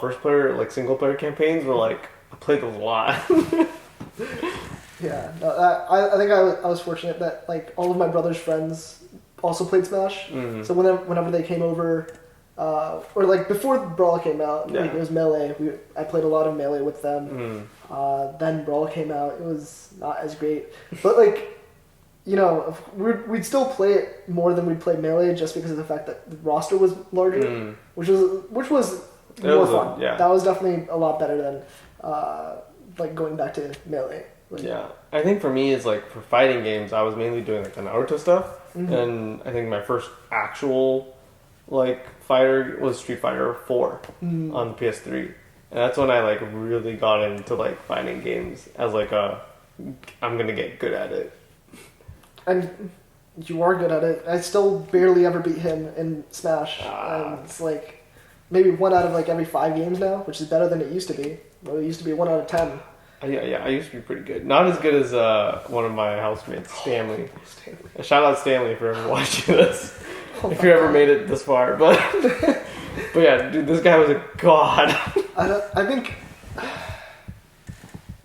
first player like single player campaigns were like I played those a lot. Yeah. No, I think I was fortunate that like all of my brother's friends also played Smash. Mm-hmm. So whenever they came over. Or like before Brawl came out, like it was Melee. I played a lot of Melee with them. Then Brawl came out. It was not as great, but like, you know, we'd still play it more than we'd play Melee just because of the fact that the roster was larger, which was more fun. That was definitely a lot better than like going back to Melee. Like, I think for me, it's like for fighting games, I was mainly doing like the Naruto stuff, and I think my first actual like fighter was Street Fighter 4 on the PS3, and that's when I like really got into like fighting games as like I'm gonna get good at it. And you are good at it. I still barely ever beat him in Smash, and it's like maybe 1 out of like every 5 games now, which is better than it used to be. Well, it used to be 1 out of 10. Yeah, I used to be pretty good. Not as good as one of my housemates, Stanley. Shout out Stanley for ever watching this. If you ever made it this far, but yeah, dude, this guy was a god. I think,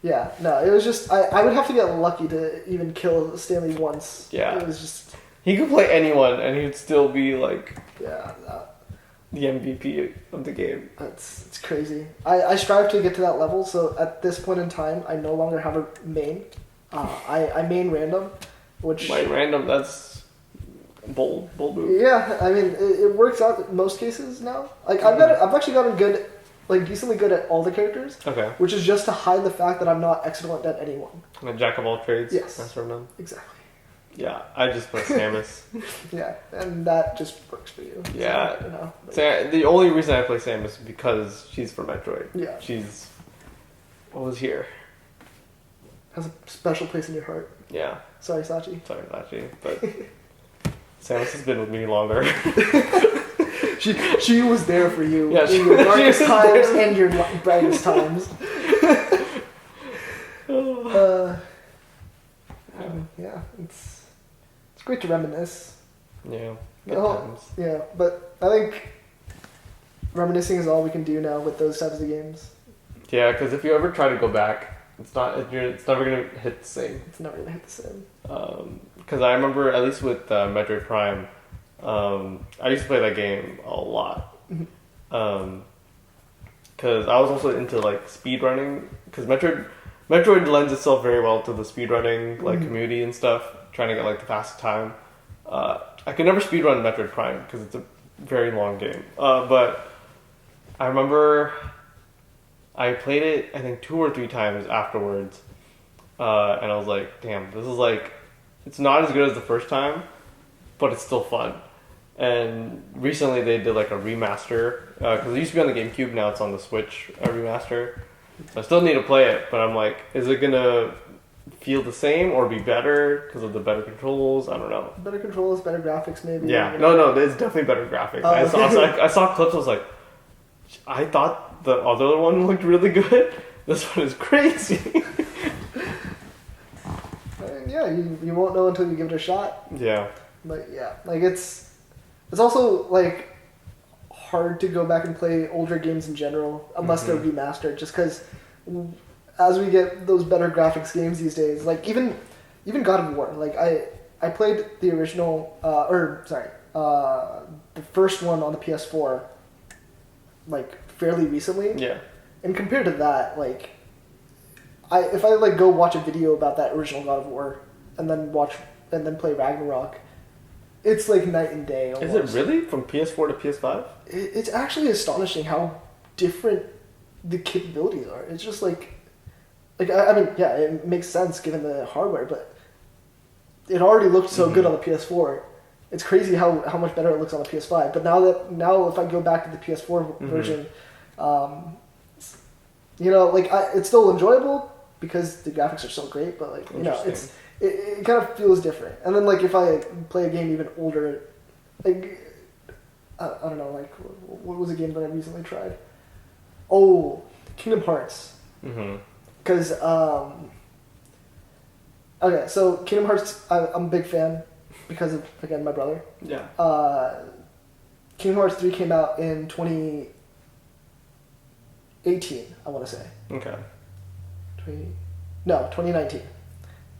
yeah, no, it was just I would have to get lucky to even kill Stanley once. Yeah, it was just he could play anyone and he'd still be like the MVP of the game. It's crazy. I strive to get to that level, so at this point in time, I no longer have a main. I main random, which that's. Bold move. Yeah, I mean it works out in most cases now. Like I've actually gotten good, like decently good at all the characters. Okay. Which is just to hide the fact that I'm not excellent at anyone. A jack of all trades. Yes. That's from them. Exactly. Yeah, I just play Samus. Yeah, and that just works for you. Yeah. So, you know, like, the only reason I play Samus is because she's from Metroid. Yeah. She's what was here. Has a special place in your heart. Yeah. Sorry, Sachi. But. Samus has been with me longer. she was there for you in your darkest times and your brightest times. Yeah, it's great to reminisce. Yeah. Yeah, but I think reminiscing is all we can do now with those types of games. Yeah, because if you ever try to go back, it's never gonna hit the same. It's never gonna hit the same. Because I remember, at least with Metroid Prime, I used to play that game a lot. Because I was also into like speedrunning. Because Metroid lends itself very well to the speedrunning like community and stuff. Trying to get like the fastest time. I could never speedrun Metroid Prime because it's a very long game. But I remember I played it I think 2 or 3 times afterwards, and I was like, damn, this is like. It's not as good as the first time, but it's still fun. And recently they did like a remaster, because it used to be on the GameCube, now it's on the Switch, a remaster. So I still need to play it, but I'm like, is it gonna feel the same or be better because of the better controls? I don't know. Better controls, better graphics maybe. Yeah, no, it's definitely better graphics. I saw clips, I was like, I thought the other one looked really good. This one is crazy. Yeah, you won't know until you give it a shot. Yeah. Like yeah, like it's also like hard to go back and play older games in general unless they're remastered. Just because as we get those better graphics games these days, like even God of War, like I played the original the first one on the PS4 like fairly recently. Yeah. And compared to that, like if I like go watch a video about that original God of War and then play Ragnarok, it's like night and day almost. Is it really from PS4 to PS5? It's actually astonishing how different the capabilities are. It's just like I mean, yeah, it makes sense given the hardware, but it already looked so good on the PS4. It's crazy how much better it looks on the PS5. But now if I go back to the PS4 version, you know, like it's still enjoyable because the graphics are so great. But like you know, it kind of feels different. And then like if I play a game even older, like I don't know, like what was a game that I recently tried? Oh, Kingdom Hearts. Because okay, so Kingdom Hearts, I'm a big fan because of again my brother. Yeah. Kingdom Hearts 3 came out in 2018, I want to say. Okay. 2019.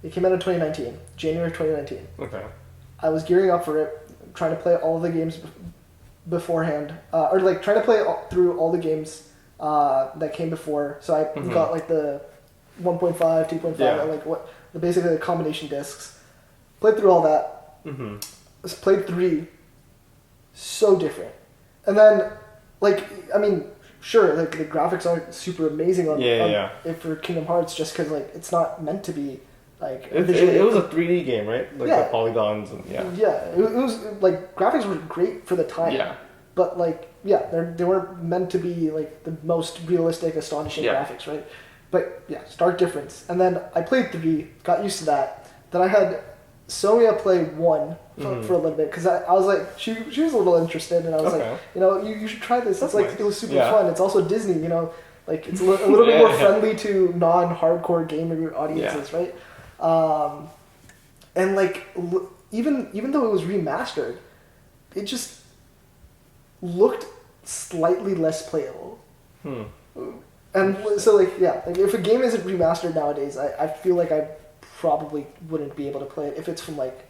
It came out in 2019, January 2019. Okay. I was gearing up for it, trying to play all of the games beforehand, or like trying to play through all the games that came before. So I got like the 1.5, 2.5, like basically the combination discs. Played through all that. Played 3. So different. And then, like, I mean, sure, like the graphics aren't super amazing on for Kingdom Hearts just because like it's not meant to be like. It was a 3D game, right? Like the polygons and it was like graphics were great for the time. Yeah. But like they weren't meant to be like the most realistic, astonishing graphics, right? But yeah, stark difference. And then I played 3, got used to that. Then I had Sonia play 1 for a little bit because I was like she was a little interested and I was like, you know, you should try this. It's like nice. It was super fun. It's also Disney, you know, like it's a little bit more friendly to non-hardcore gamer audiences, right? And like even though it was remastered, it just looked slightly less playable. And so like like if a game isn't remastered nowadays, I feel like I probably wouldn't be able to play it if it's from like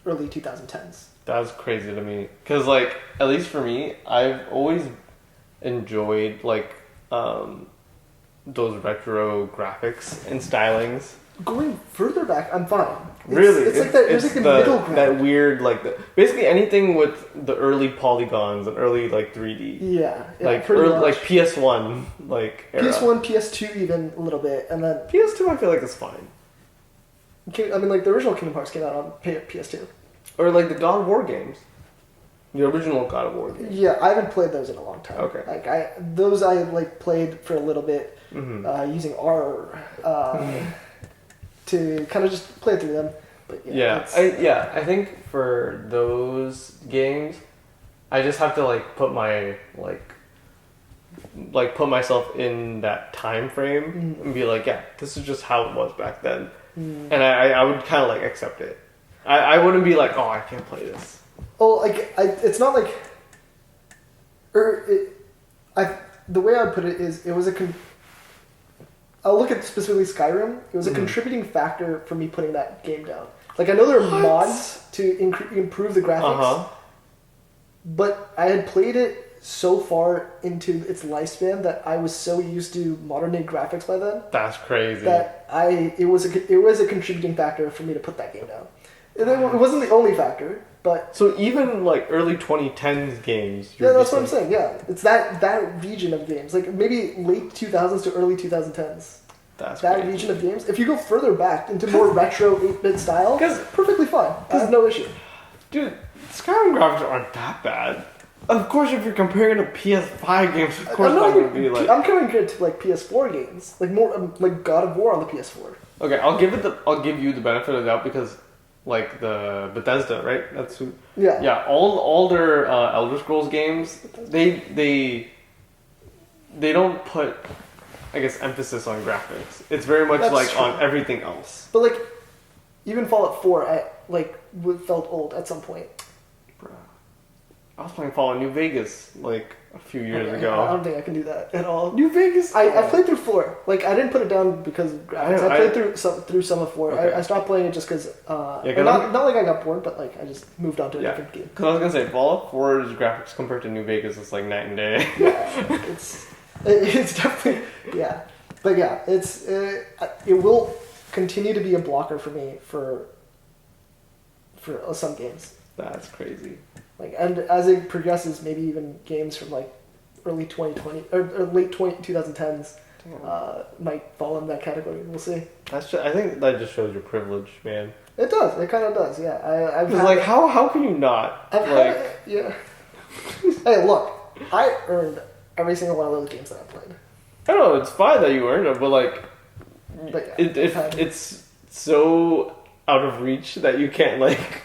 early 2010s. That's crazy to me because like at least for me, I've always enjoyed like those retro graphics and stylings. Going further back, I'm fine. Really, it's like that. There's like a middle ground. That weird like basically anything with the early polygons and early like 3D. Yeah, like like PS1 like era. PS1, PS2 even a little bit, and then PS2 I feel like is fine. I mean, like the original Kingdom Hearts came out on PS2, or like the God of War games, the original God of War games. Yeah, I haven't played those in a long time. Okay, like I played for a little bit using R. To kind of just play through them, but I think for those games, I just have to like put my put myself in that time frame and be like, this is just how it was back then, and I would kind of like accept it. I wouldn't be like, oh, I can't play this. Oh, like it's not like, the way I would put it is it was I'll look at specifically Skyrim. It was a contributing factor for me putting that game down. Like, I know there are mods to improve the graphics, but I had played it so far into its lifespan that I was so used to modern day graphics by then. That's crazy. That it was a contributing factor for me to put that game down. It wasn't the only factor, but so even like early 2010s games. Yeah, that's what I'm saying. Yeah, it's that region of games, like maybe late 2000s to early 2010s. That's that crazy. Region of games. If you go further back into more retro 8-bit style, perfectly fine. I have no issue. Dude, Skyrim graphics aren't that bad. Of course, if you're comparing to PS5 games, of course that would be like. I'm comparing it to like PS4 games, like more like God of War on the PS4. Okay, I'll give you the benefit of the doubt because, like the Bethesda, right? That's who. Yeah. Yeah, all their Elder Scrolls games, they don't put, I guess, emphasis on graphics. It's very much on everything else. But like, even Fallout 4, felt old at some point. Bruh. I was playing Fallout New Vegas like a few years ago. I don't think I can do that at all. New Vegas. I played through 4. Like I didn't put it down because of graphics. I played through some of 4. Okay. I stopped playing it just because. Not like I got bored, but like I just moved on to a different game. Because I was gonna say Fallout 4's graphics compared to New Vegas is like night and day. Yeah, it's definitely but yeah, it will continue to be a blocker for me for some games. That's crazy. Like, and as it progresses, maybe even games from like early 2020 or late 2010s might fall in that category. We'll see. I think that just shows your privilege, man. It does. It kind of does. Yeah. I've like how can you not? Yeah. Hey, look, I earned every single one of those games that I played. I don't know. It's fine that you earned them, but like, it's so out of reach that you can't like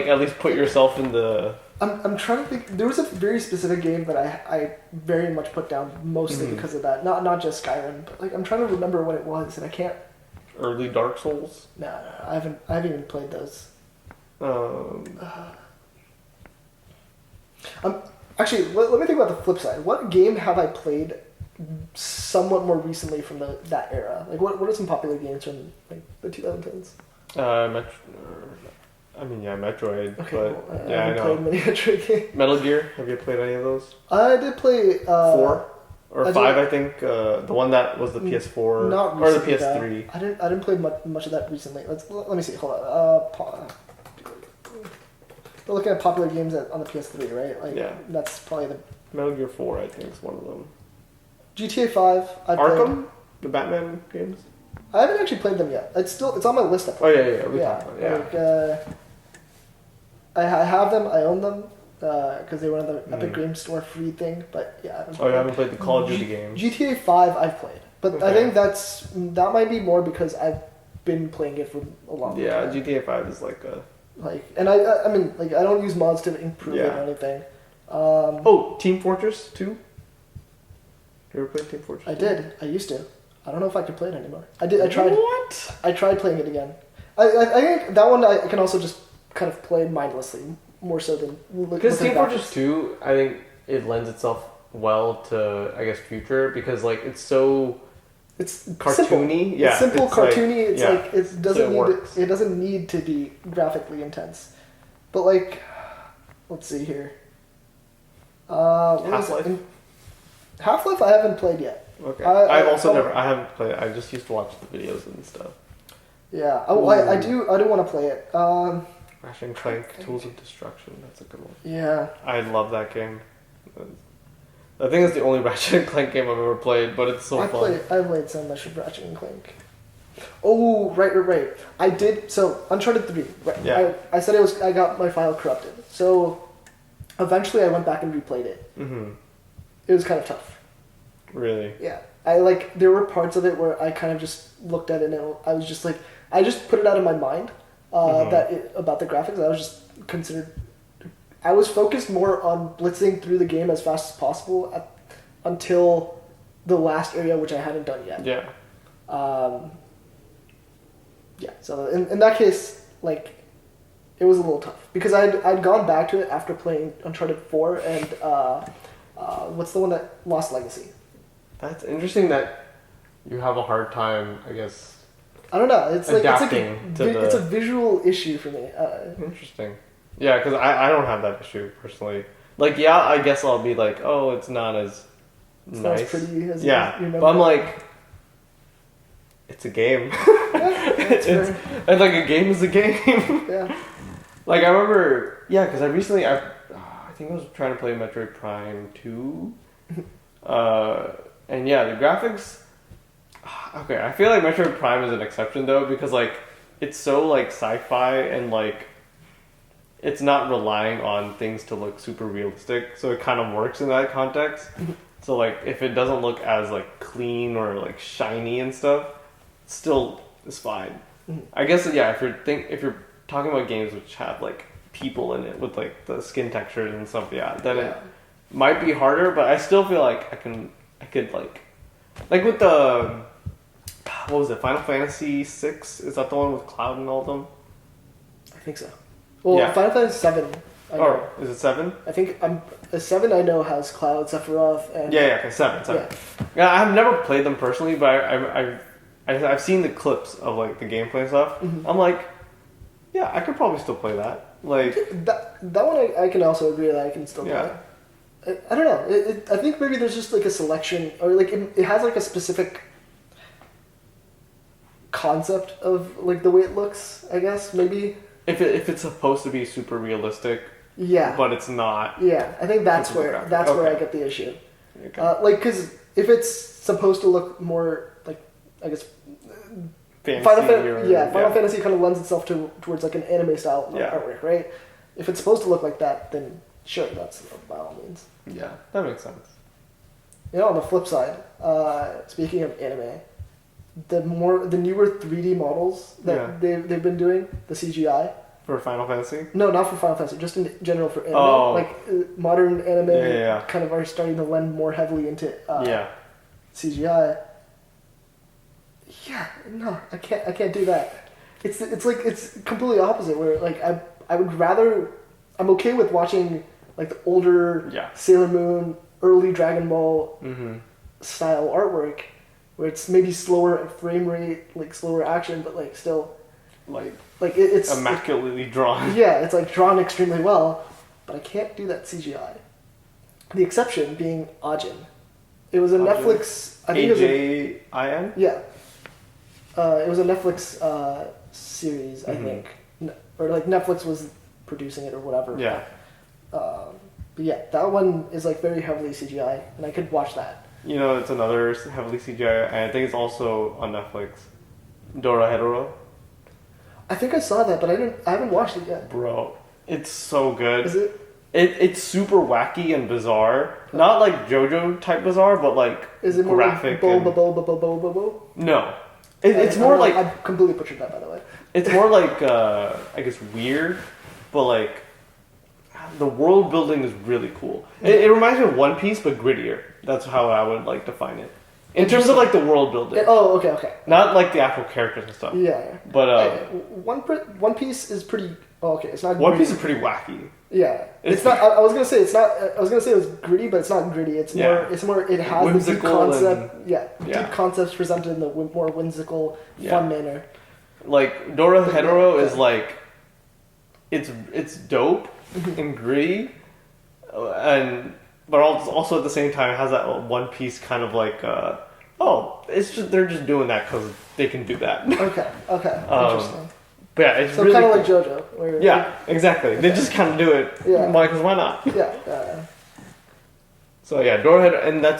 at least put yourself in the. I'm trying to think. There was a very specific game that I very much put down mostly because of that. Not just Skyrim, but like I'm trying to remember what it was, and I can't. Early Dark Souls. No, I haven't even played those. Actually, let me think about the flip side. What game have I played somewhat more recently from that era? Like, what are some popular games from like the 2010s? Metroid. Okay, but well, I haven't played many Metroid games. Metal Gear. Have you played any of those? I did play 4 or 5, I think. The one that was the PS4 not or the recently, PS3. I didn't play much of that recently. Let me see. Hold on. We're looking at popular games on the PS3, right? Like, that's probably the Metal Gear 4, I think, is one of them. GTA 5. Arkham, the Batman games. I haven't actually played them yet. It's on my list. Oh yeah. I have them. I own them because they were on the Epic Games Store free thing. But yeah, I haven't played you haven't played the Call of Duty games. GTA 5 I've played, but I think that might be more because I've been playing it for a long time. Yeah, GTA 5 is like a. And I mean, like, I don't use mods to improve it or anything. Team Fortress 2? You ever played Team Fortress 2? I did. I used to. I don't know if I can play it anymore. I did. I tried. What? I tried playing it again. I think that one I can also just kind of play mindlessly more so than. Because Team Fortress 2, I think it lends itself well to, I guess, future because like it's so. It's cartoony. Simple. Yeah, it's simple, cartoony. Like, it doesn't need to be graphically intense. But like, let's see here. Half-Life. Half-Life I haven't played yet. Okay. I haven't played it. I just used to watch the videos and stuff. Yeah. I do want to play it. Ratchet and Clank Tools of Destruction. That's a good one. Yeah. I love that game. I think it's the only Ratchet and Clank game I've ever played, but it's so fun. I played so much of Ratchet and Clank. Oh, right. I did, so Uncharted 3. Right. Yeah. I said I got my file corrupted. So eventually I went back and replayed it. Mm-hmm. It was kind of tough. Really? Yeah. There were parts of it where I kind of just looked at it and I was just like, I just put it out of my mind about the graphics. I was focused more on blitzing through the game as fast as possible until the last area, which I hadn't done yet. Yeah. So in that case, like, it was a little tough because I'd gone back to it after playing Uncharted 4 and what's the one that Lost Legacy. That's interesting that you have a hard time, I guess. I don't know. It's it's a visual issue for me. Interesting. Yeah, because I don't have that issue personally. Like, yeah, I guess I'll be like, oh, it's not as nice. Not as pretty as you remember. But I'm like, it's a game. And like a game is a game. Yeah. Like I remember, because I recently, I think I was trying to play Metroid Prime 2. And yeah, the graphics. Okay, I feel like Metroid Prime is an exception though because like it's so like sci-fi and like. It's not relying on things to look super realistic, so it kind of works in that context. So like, if it doesn't look as like clean or like shiny and stuff, it still is fine. I guess if you're talking about games which have like people in it with like the skin textures and stuff, then it might be harder. But I still feel like I could like with the what was it? Final Fantasy VI? Is that the one with Cloud and all of them? I think so. Well, Yeah. Final Fantasy 7. Or is it 7? I think 7 I know has Cloud, Sephiroth, and Yeah, okay, 7. Yeah, I've never played them personally, but I've seen the clips of like the gameplay and stuff. Mhm. I'm like, yeah, I could probably still play that. Like that one I can also agree that I can still play. I don't know. I think maybe there's just like a selection, or like it has like a specific concept of like the way it looks. I guess maybe if it's supposed to be super realistic, yeah, but it's not. Yeah, I think that's Super where graphic. that's where I Okay. get the issue. Okay. Like, because if it's supposed to look more like, I guess, Fantasy Final Fantasy kind of lends itself towards like an anime style Yeah. artwork, right? If it's supposed to look like that, then sure, that's by all means. Yeah, that makes sense. You know, on the flip side, speaking of anime, the newer 3D models that they've been doing, the CGI. For Final Fantasy? No, not for Final Fantasy, just in general for anime. Oh. Like modern anime Yeah. kind of are starting to lend more heavily into Yeah. CGI. Yeah, no, I can't do that. It's like it's completely opposite. Where like I would rather, I'm okay with watching like the older Yeah. Sailor Moon, early Dragon Ball Mm-hmm. style artwork, where it's maybe slower frame rate, like slower action, but like still Like it's immaculately drawn. yeah, it's like drawn extremely well, but I can't do that CGI. The exception being Ajin. It was a Ajin? Netflix. I think it was AJIN? yeah. It was a Netflix series, I Mhm. think, or like Netflix was producing it or whatever. Yeah. But yeah, that one is like very heavily CGI, and I could watch that. You know, it's another heavily CGI, and I think it's also on Netflix. Dorohedoro. I think I saw that, but I haven't watched it yet. Bro, it's so good. Is it? It's super wacky and bizarre. Not like JoJo type bizarre, but like Is it more graphic. like and- bo? No. It's more like I completely butchered that, by the way. it's more like I guess weird, but like the world building is really cool. It reminds me of One Piece, but grittier. That's how I would like define it. In terms of like the world building, Oh, okay. not like the actual characters and stuff. Yeah. But One Piece is pretty. Oh, okay, it's not. One gritty. Piece is pretty wacky. Yeah, it's not. I was gonna say it's not. I was gonna say it was gritty, but it's not gritty. It's more. Yeah. It's more. It has the deep Whimsical concept. and- Yeah, yeah. deep concepts presented in the more whimsical, Yeah. fun manner. Like Dorohedoro Yeah. is like, it's dope Mm-hmm. and gritty, and but also at the same time it has that One Piece kind of like it's just they're just doing that because they can do that. Okay. Interesting. But yeah, it's So really kind of cool. like JoJo, where Yeah, exactly. They just kind of do it. Yeah. Why? Because why not? Yeah. So yeah, Dorohedoro, and I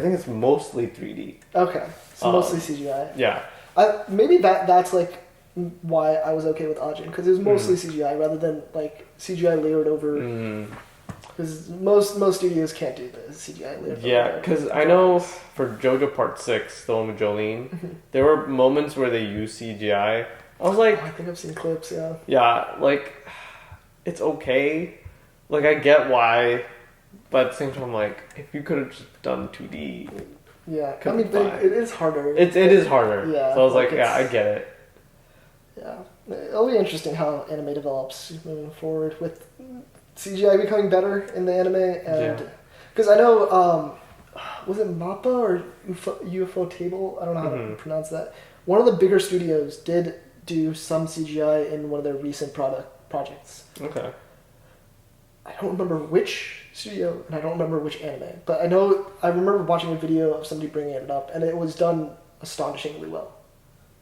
think it's mostly 3D. Okay. So mostly CGI. Yeah. Maybe that's like why I was okay with Ajin, because it was mostly Mm. CGI rather than like CGI layered over. Because most studios can't do the CGI layered over. Yeah, because I know for JoJo Part 6, the one with Jolene, there were moments where they used CGI. I was like, I think I've seen clips. Yeah. yeah, like, it's okay. Like, I get why, but at the same time, like, if you could have just done 2D, Yeah. I Could mean, be fine. it is harder. it is harder. Yeah, So I was like like, yeah, I it's- get it. Yeah, it'll be interesting how anime develops moving forward with CGI becoming better in the anime, and Yeah. because I know, was it Mappa or UFO Table? I don't know how to Mhm. pronounce that. One of the bigger studios did do some CGI in one of their recent projects. Okay. I don't remember which studio, and I don't remember which anime, but I remember watching a video of somebody bringing it up, and it was done astonishingly well.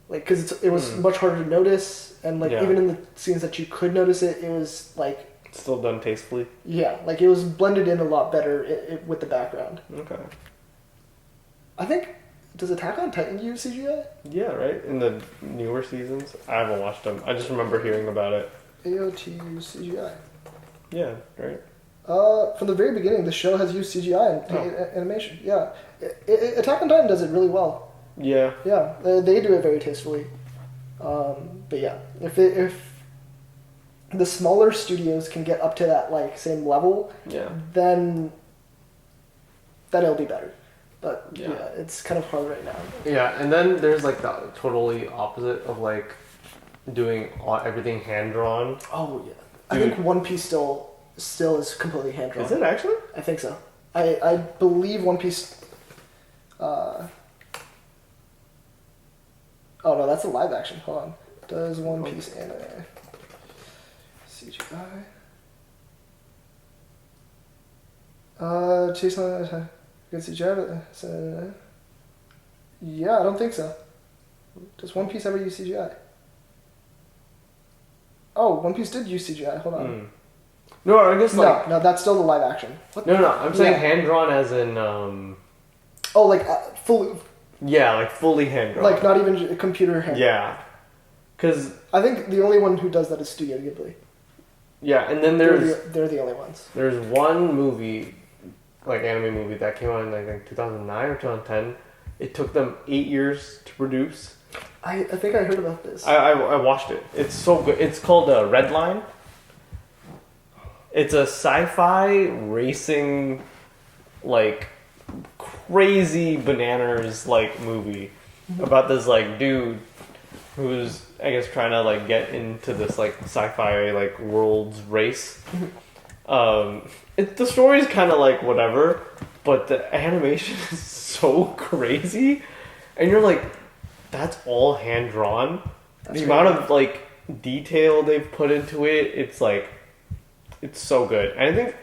Like, because it was much harder to notice, and like Yeah. even in the scenes that you could notice it, it was like Still done tastefully. yeah, like it was blended in a lot better with the background. Okay. I think does Attack on Titan use CGI? Yeah, right? In the newer seasons? I haven't watched them. I just remember hearing about it. AOT use CGI. Yeah, right? From the very beginning, the show has used CGI in animation. Yeah, Attack on Titan does it really well. Yeah. Yeah, they do it very tastefully. But yeah, if the smaller studios can get up to that like same level, Yeah. then it'll be better. But yeah, it's kind of hard right now. Yeah, and then there's like the totally opposite of like doing everything hand drawn. Oh yeah, I think One Piece still is completely hand drawn. Is it actually? I think so. I believe One Piece. Oh no, that's a live action. Hold on. Does One Piece anime CGI? Chase on good CGI. Yeah, I don't think so. Does One Piece ever use CGI? Oh, One Piece did use CGI. Hold on. No, I guess like no, that's still the live action. What? No, I'm saying hand drawn as in Oh, like fully. Yeah, like fully hand drawn. Like not even computer hand. Yeah, because I think the only one who does that is Studio Ghibli. Yeah, and then they're the only ones. There's one movie, like anime movie that came out in I think 2009 or 2010. It took them 8 years to produce. I think I heard about this. I watched it. It's so good. It's called Red Line. It's a sci-fi racing, like crazy bananas like movie about this like dude who's I guess trying to like get into this like sci-fi like world's race. The story's kind of like whatever, but the animation is so crazy, and you're like, that's all hand drawn. The amount of like detail they've put into it, it's like, it's so good. And I think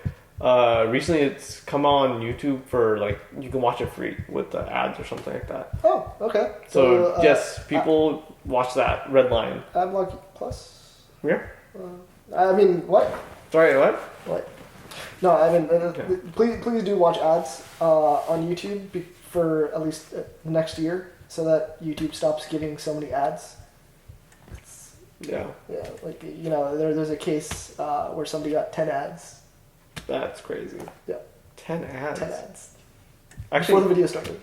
recently it's come on YouTube for like you can watch it free with the ads or something like that. Oh, okay. So yes, people watch that Red Line. Adblock Plus. Yeah. I mean, what? Sorry, what? What? No, I mean, please do watch ads on YouTube for at least next year, so that YouTube stops giving so many ads. Yeah. Yeah, like there's a case where somebody got 10 ads. That's crazy. Yeah. 10 ads. 10 ads. Actually, before the video started.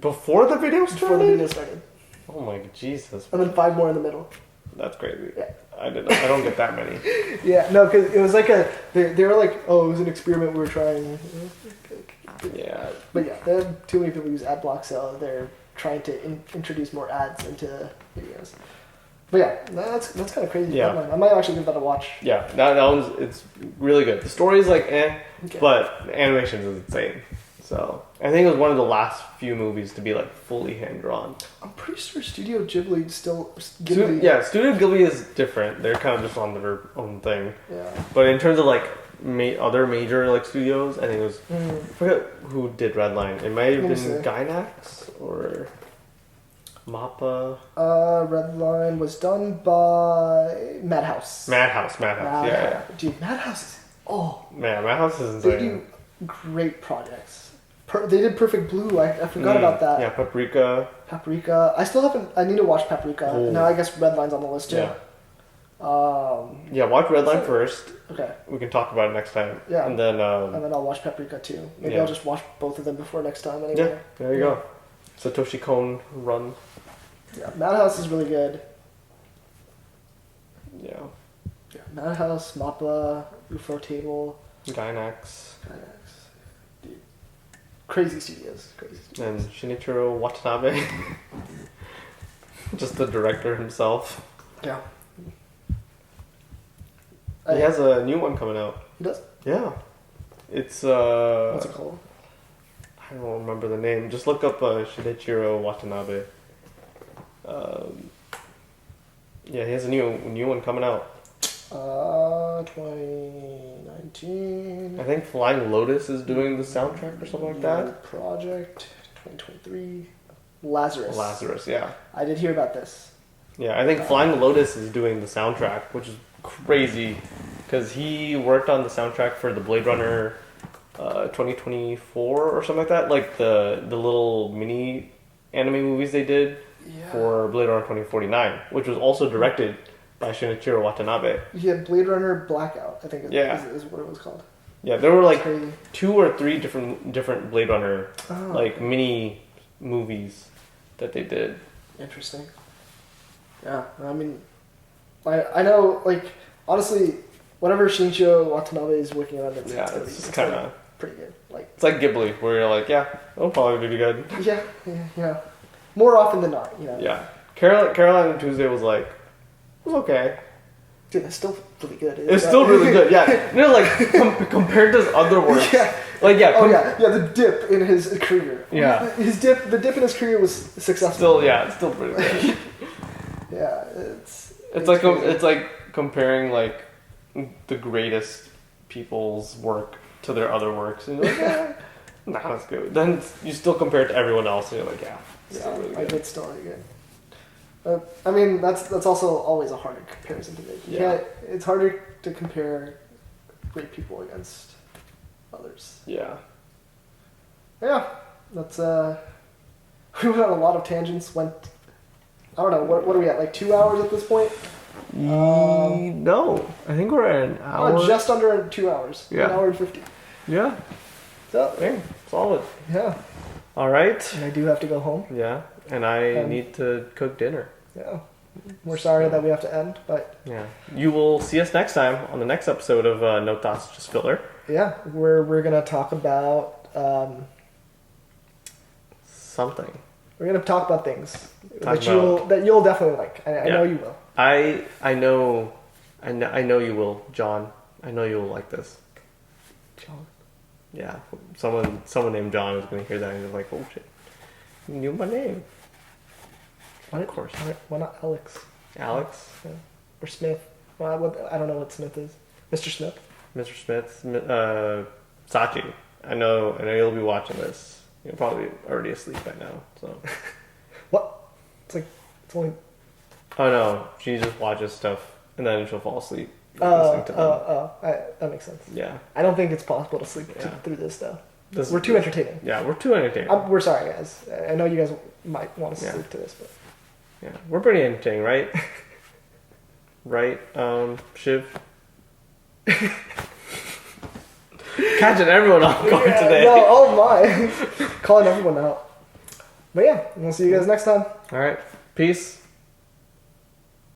Before the video started? Before the video started. Oh my Jesus. And then 5 more in the middle. That's crazy. Yeah. I don't get that many. Yeah, no, because it was like they were like, oh, it was an experiment we were trying. Yeah. But yeah, too many people use ad blocks, so they're trying to introduce more ads into videos. But yeah, that's kind of crazy. Yeah. I might actually give that a watch. Yeah, that one's, it's really good. The story's like Okay. but the animation is insane. So I think it was one of the last few movies to be like fully hand drawn. I'm pretty sure Studio Ghibli still. Studio Ghibli is different. They're kind of just on their own thing. Yeah. But in terms of like other major like studios, I think it was I forget who did Redline. It might have been Gainax or Mappa. Redline was done by Madhouse. Madhouse. Yeah. Dude, Madhouse is man, Madhouse is insane. They do great projects. They did Perfect Blue. I forgot about that. Yeah, Paprika. I still haven't. I need to watch Paprika. Oh. Now I guess Redline's on the list too. Yeah. Watch Redline first. Okay. We can talk about it next time. Yeah. And then I'll watch Paprika too. Maybe I'll just watch both of them before next time. Anyway. Yeah. There you go. Satoshi Kon run. Yeah, Madhouse is really good. Yeah. Yeah, Madhouse, Mappa, UFO Table, Gainax. Dude, crazy studios. And Shinichiro Watanabe. Just the director himself. Yeah. He has a new one coming out. He does? Yeah. It's What's it called? I don't remember the name. Just look up Shinichiro Watanabe. Yeah, he has a new one coming out. 2019. I think Flying Lotus is doing the soundtrack or something like that. Project 2023. Lazarus, yeah. I did hear about this. Yeah, I think Flying Lotus is doing the soundtrack, which is crazy because he worked on the soundtrack for the Blade Runner 2024 or something like that, like the little mini anime movies they did for Blade Runner 2049, which was also directed by Shinichiro Watanabe. Yeah, Blade Runner Blackout, I think is what it was called. Yeah, there were like crazy. 2 or 3 different Blade Runner like mini movies that they did. Interesting. Yeah, I mean, I know, like, honestly, whatever Shinichiro Watanabe is working on, it's just kind of pretty good. Like it's like Ghibli, where you're like, yeah, it'll probably be good. Yeah. More often than not, Yeah. Caroline and Tuesday was like, it was okay. Dude, it's still really good. It's still really good, yeah. Like, compared to his other works. Yeah. Like, yeah. The dip in his career. Yeah. The dip in his career was successful. It's still pretty good. Yeah, it's like comparing, like, the greatest people's work to their other works. And you're like, nah, that's good. Then you still compare it to everyone else, and you're like, it's still really good. It's still really good. I mean, that's also always a harder comparison to make. It's harder to compare great people against others. Yeah. Yeah, that's we went on a lot of tangents. I don't know, what are we at? Like 2 hours at this point? No, I think we're at an hour. Just under 2 hours. Yeah. 1 hour and 50. Yeah. So, hey, solid. Yeah. All right. And I do have to go home. Yeah, and I need to cook dinner. Yeah. We're sorry that we have to end, but... Yeah. You will see us next time on the next episode of No Thoughts, Just Filler. Yeah, we're going to talk about... something. We're going to talk about things that you'll definitely like. I know you will. I know you will, John. I know you will like this. John? Yeah. Someone named John is going to hear that and he's like, oh shit. You knew my name. Of course. Why not Alex? Alex? Yeah. Or Smith. Well, I don't know what Smith is. Mr. Smith? Mr. Smith. Sachi. I know you'll be watching this. You're probably already asleep by now, so. What? It's only... Oh no, she just watches stuff and then she'll fall asleep listening to them. That makes sense. Yeah. I don't think it's possible to sleep through this stuff. We're too entertaining. Yeah, we're too entertaining. We're sorry, guys. I know you guys might want to sleep to this, but... Yeah, we're pretty entertaining, right? Right, Shiv? Catching everyone off guard today. No, oh my. Calling everyone out. But yeah, we'll see you guys next time. Alright, peace.